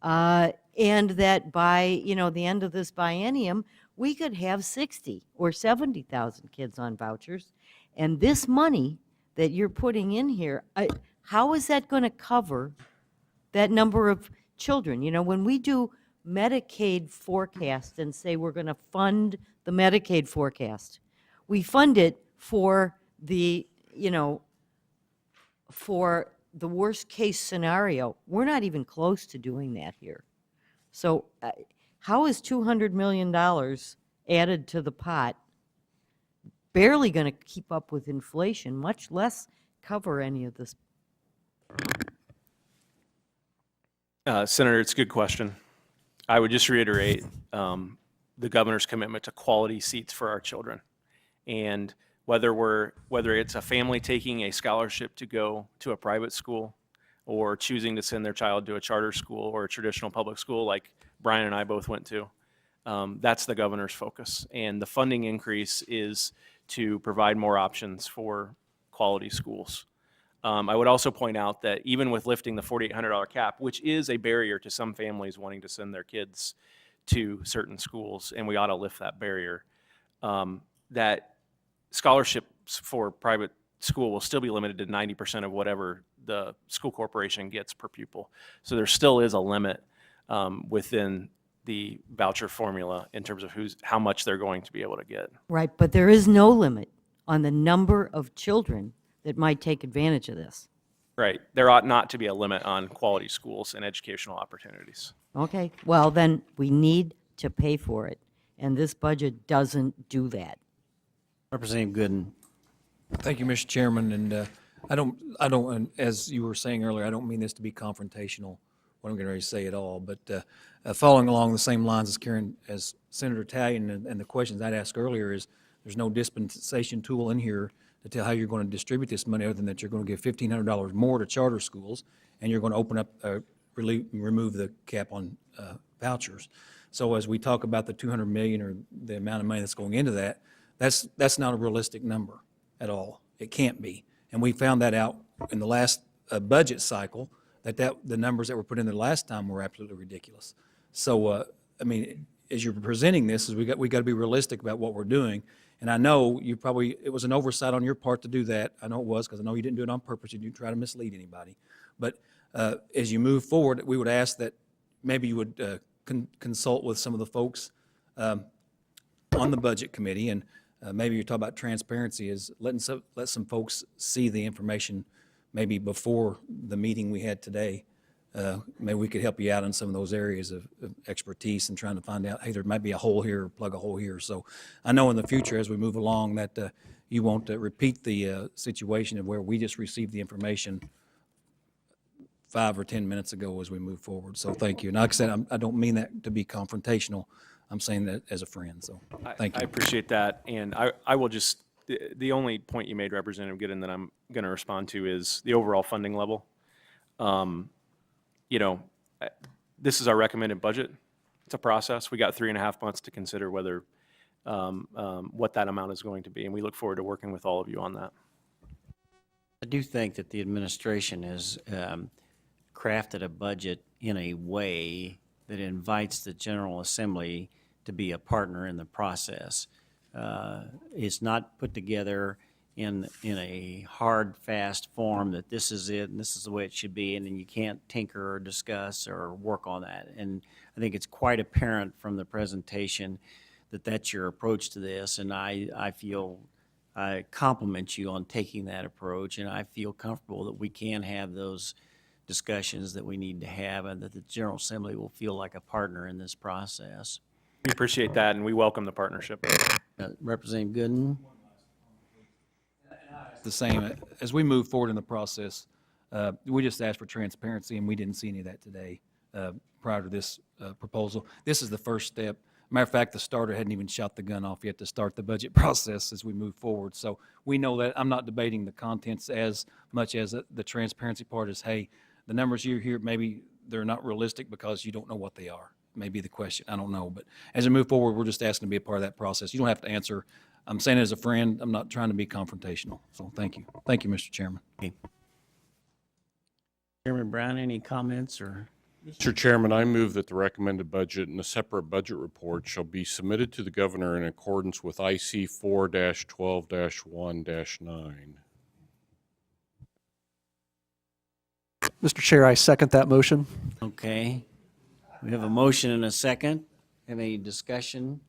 And that by, the end of this biennium, we could have 60 or 70,000 kids on vouchers. And this money that you're putting in here, how is that going to cover that number of children? When we do Medicaid forecast and say we're going to fund the Medicaid forecast, we fund it for the, for the worst case scenario. We're not even close to doing that here. So how is $200 million added to the pot barely going to keep up with inflation, much less cover any of this? Senator, it's a good question. I would just reiterate the governor's commitment to quality seats for our children. And whether it's a family taking a scholarship to go to a private school or choosing to send their child to a charter school or a traditional public school like Brian and I both went to, that's the governor's focus. And the funding increase is to provide more options for quality schools. I would also point out that even with lifting the $4,800 cap, which is a barrier to some families wanting to send their kids to certain schools, and we ought to lift that barrier, that scholarships for private school will still be limited to 90% of whatever the school corporation gets per pupil. So there still is a limit within the voucher formula in terms of how much they're going to be able to get. Right, but there is no limit on the number of children that might take advantage of this. Right. There ought not to be a limit on quality schools and educational opportunities. Okay, well, then we need to pay for it, and this budget doesn't do that. Representative Gooden. Thank you, Mr. Chairman, and I don't, and as you were saying earlier, I don't mean this to be confrontational, what I'm going to say at all, but following along the same lines as Senator Talion and the questions I'd asked earlier is, there's no dispensation tool in here to tell how you're going to distribute this money, other than that you're going to give $1,500 more to charter schools, and you're going to open up, remove the cap on vouchers. So as we talk about the $200 million or the amount of money that's going into that, that's not a realistic number at all. It can't be. And we found that out in the last budget cycle, that the numbers that were put in there last time were absolutely ridiculous. So, I mean, as you're presenting this, we got to be realistic about what we're doing. And I know it was an oversight on your part to do that. I know it was, because I know you didn't do it on purpose. You didn't try to mislead anybody. But as you move forward, we would ask that maybe you would consult with some of the folks on the Budget Committee, and maybe you're talking about transparency, is let some folks see the information maybe before the meeting we had today. Maybe we could help you out in some of those areas of expertise and trying to find out, hey, there might be a hole here, or plug a hole here. So I know in the future, as we move along, that you won't repeat the situation of where we just received the information 5 or 10 minutes ago as we move forward. So thank you. And like I said, I don't mean that to be confrontational. I'm saying that as a friend, so thank I you. appreciate that, and I will just, the only point you made, Representative Gooden, that I'm going to respond to is the overall funding level. You know, this is our recommended budget. It's a process. We got 3.5 months to consider whether, what that amount is going to be, and we look forward to working with all of you on that. I do think that the administration has crafted a budget in a way that invites the General Assembly to be a partner in the process. It's not put together in a hard, fast form that this is it and this is the way it should be, and then you can't tinker or discuss or work on that. And I think it's quite apparent from the presentation that that's your approach to this, and I feel I compliment you on taking that approach, and I feel comfortable that we can have those discussions that we need to have, and that the General Assembly will feel like a partner in this process. We appreciate that, and we welcome the partnership. Representative Gooden? The same, as we move forward in the process, we just asked for transparency, and we didn't see any of that today prior to this proposal. This is the first step. Matter of fact, the starter hadn't even shot the gun off yet to start the budget process as we move forward. So we know that. I'm not debating the contents as much as the transparency part is, hey, the numbers you hear, maybe they're not realistic because you don't know what they are. Maybe the question, I don't know. But as we move forward, we're just asking to be a part of that process. You don't have to answer. I'm saying it as a friend. I'm not trying to be confrontational. So thank you. Thank you, Mr. Chairman. Okay. Chairman Brown, any comments or? Mr. Chairman, I move that the recommended budget and a separate budget report shall be submitted to the governor in accordance with IC 4-12-1-9. Mr. Chair, I second that motion. Okay. We have a motion and a second. Any discussion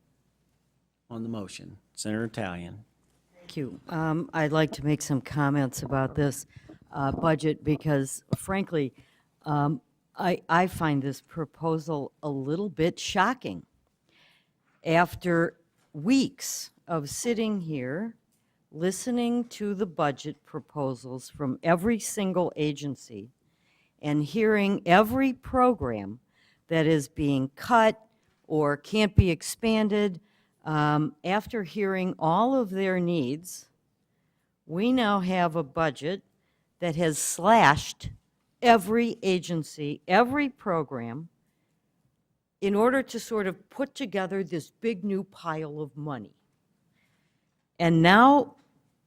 on the motion? Senator Italian. Thank you. I'd like to make some comments about this budget because frankly, I find this proposal a little bit shocking. After weeks of sitting here, listening to the budget proposals from every single agency and hearing every program that is being cut or can't be expanded, after hearing all of their needs, we now have a budget that has slashed every agency, every program, in order to sort of put together this big new pile of money. And now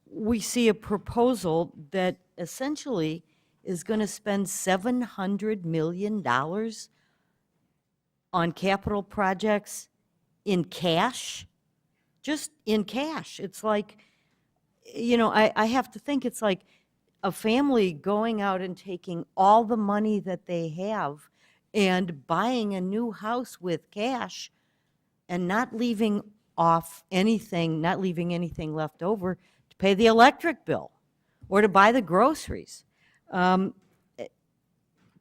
we see a proposal that essentially is going to spend $700 million on capital projects in cash, just in cash. It's like, you know, I have to think it's like a family going out and taking all the money that they have and buying a new house with cash and not leaving off anything, not leaving anything left over to pay the electric bill or to buy the groceries.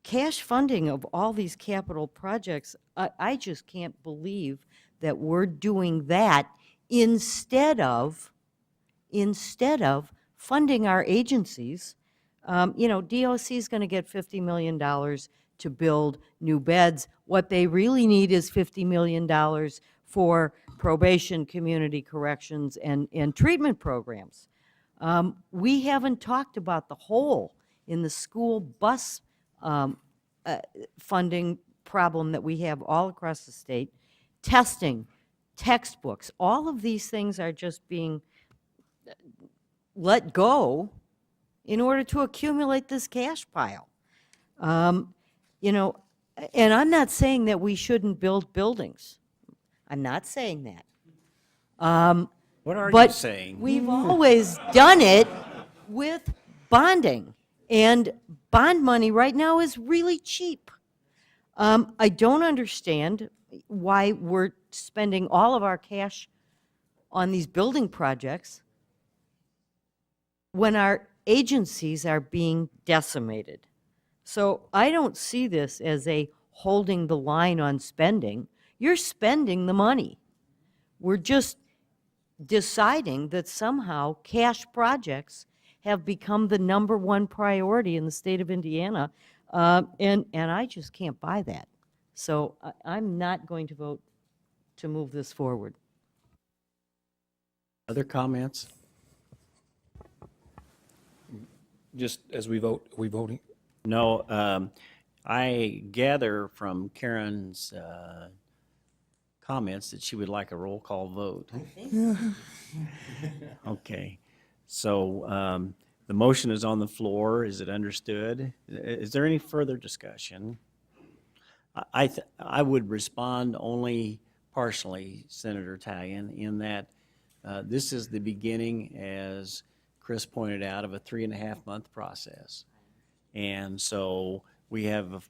Cash funding of all these capital projects, I just can't believe that we're doing that instead of funding our agencies. You know, DOC is going to get $50 million to build new beds. What they really need is $50 million for probation, community corrections, and treatment programs. We haven't talked about the hole in the school bus funding problem that we have all across the state. Testing, textbooks, all of these things are just being let go in order to accumulate this cash pile. You know, and I'm not saying that we shouldn't build buildings. I'm not saying that. What are you But saying? we've always done it with bonding, and bond money right now is really cheap. I don't understand why we're spending all of our cash on these building projects when our agencies are being decimated. So I don't see this as a holding the line on spending. You're spending the money. We're just deciding that somehow cash projects have become the number one priority in the state of Indiana, and I just can't buy that. So I'm not going to vote to move this forward. Other comments? Just as we vote, are we voting? No, I gather from Karen's comments that she would like a roll call vote. Okay, so the motion is on the floor. Is it understood? Is there any further discussion? I would respond only partially, Senator Talion, in that this is the beginning, as Chris pointed out, of a 3.5-month process. And so we have,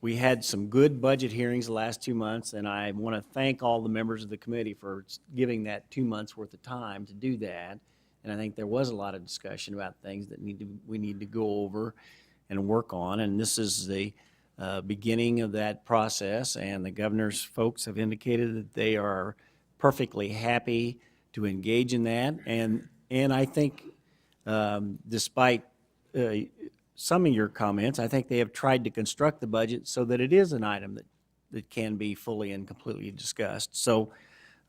we had some good budget hearings the last 2 months, and I want to thank all the members of the committee for giving that 2 months worth of time to do that. And I think there was a lot of discussion about things that we need to go over and work on. And this is the beginning of that process, and the governor's folks have indicated that they are perfectly happy to engage in that. And I think, despite some of your comments, I think they have tried to construct the budget so that it is an item that can be fully and completely discussed. So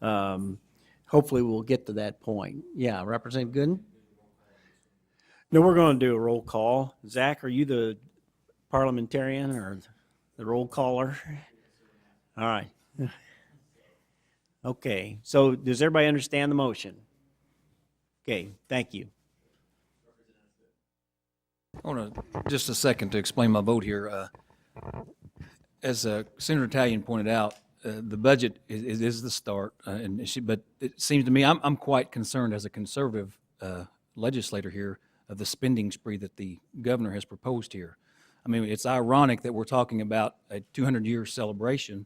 hopefully we'll get to that point. Yeah, Representative Gooden? No, we're going to do a roll call. Zach, are you the parliamentarian or the roll caller? All right. Okay, so does everybody understand the motion? Okay, thank you. I want to, just a second to explain my vote here. As Senator Talion pointed out, the budget is the start, but it seems to me, I'm quite concerned as a conservative legislator here of the spending spree that the governor has proposed here. I mean, it's ironic that we're talking about a 200-year celebration,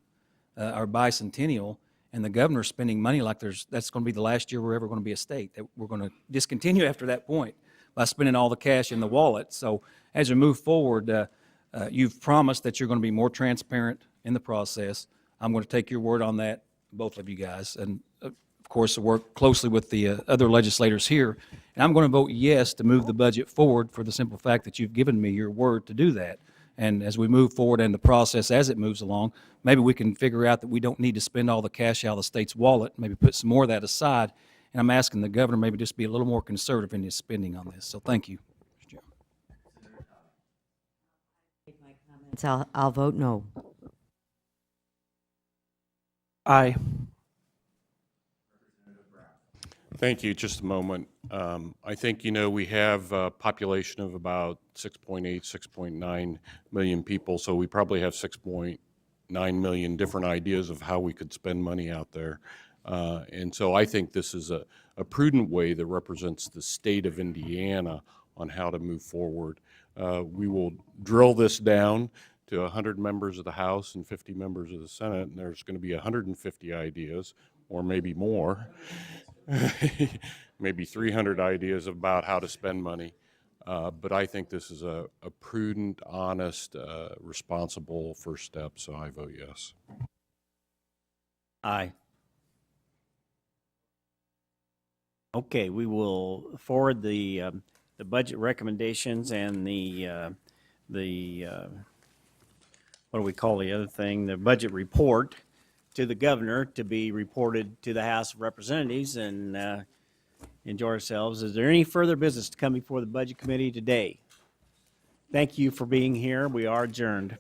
our bicentennial, and the governor's spending money like that's going to be the last year we're ever going to be a state, that we're going to discontinue after that point by spending all the cash in the wallet. So as we move forward, you've promised that you're going to be more transparent in the process. I'm going to take your word on that, both of you guys, and of course work closely with the other legislators here. And I'm going to vote yes to move the budget forward for the simple fact that you've given me your word to do that. And as we move forward in the process, as it moves along, maybe we can figure out that we don't need to spend all the cash out of the state's wallet, maybe put some more of that aside. And I'm asking the governor maybe just be a little more conservative in his spending on this. So thank you, Mr. Chairman. So I'll vote no. Aye. Thank you. Just a moment. I think, we have a population of about 6.8, 6.9 million people, so we probably have 6.9 million different ideas of how we could spend money out there. And so I think this is a prudent way that represents the state of Indiana on how to move forward. We will drill this down to 100 members of the House and 50 members of the Senate, and there's going to be 150 ideas, or maybe more. Maybe 300 ideas about how to spend money. But I think this is a prudent, honest, responsible first step, so I vote yes. Aye. Okay, we will forward the budget recommendations and the what do we call the other thing? The budget report to the governor to be reported to the House of Representatives, and enjoy ourselves. Is there any further business to come before the Budget Committee today? Thank you for being here. We are adjourned.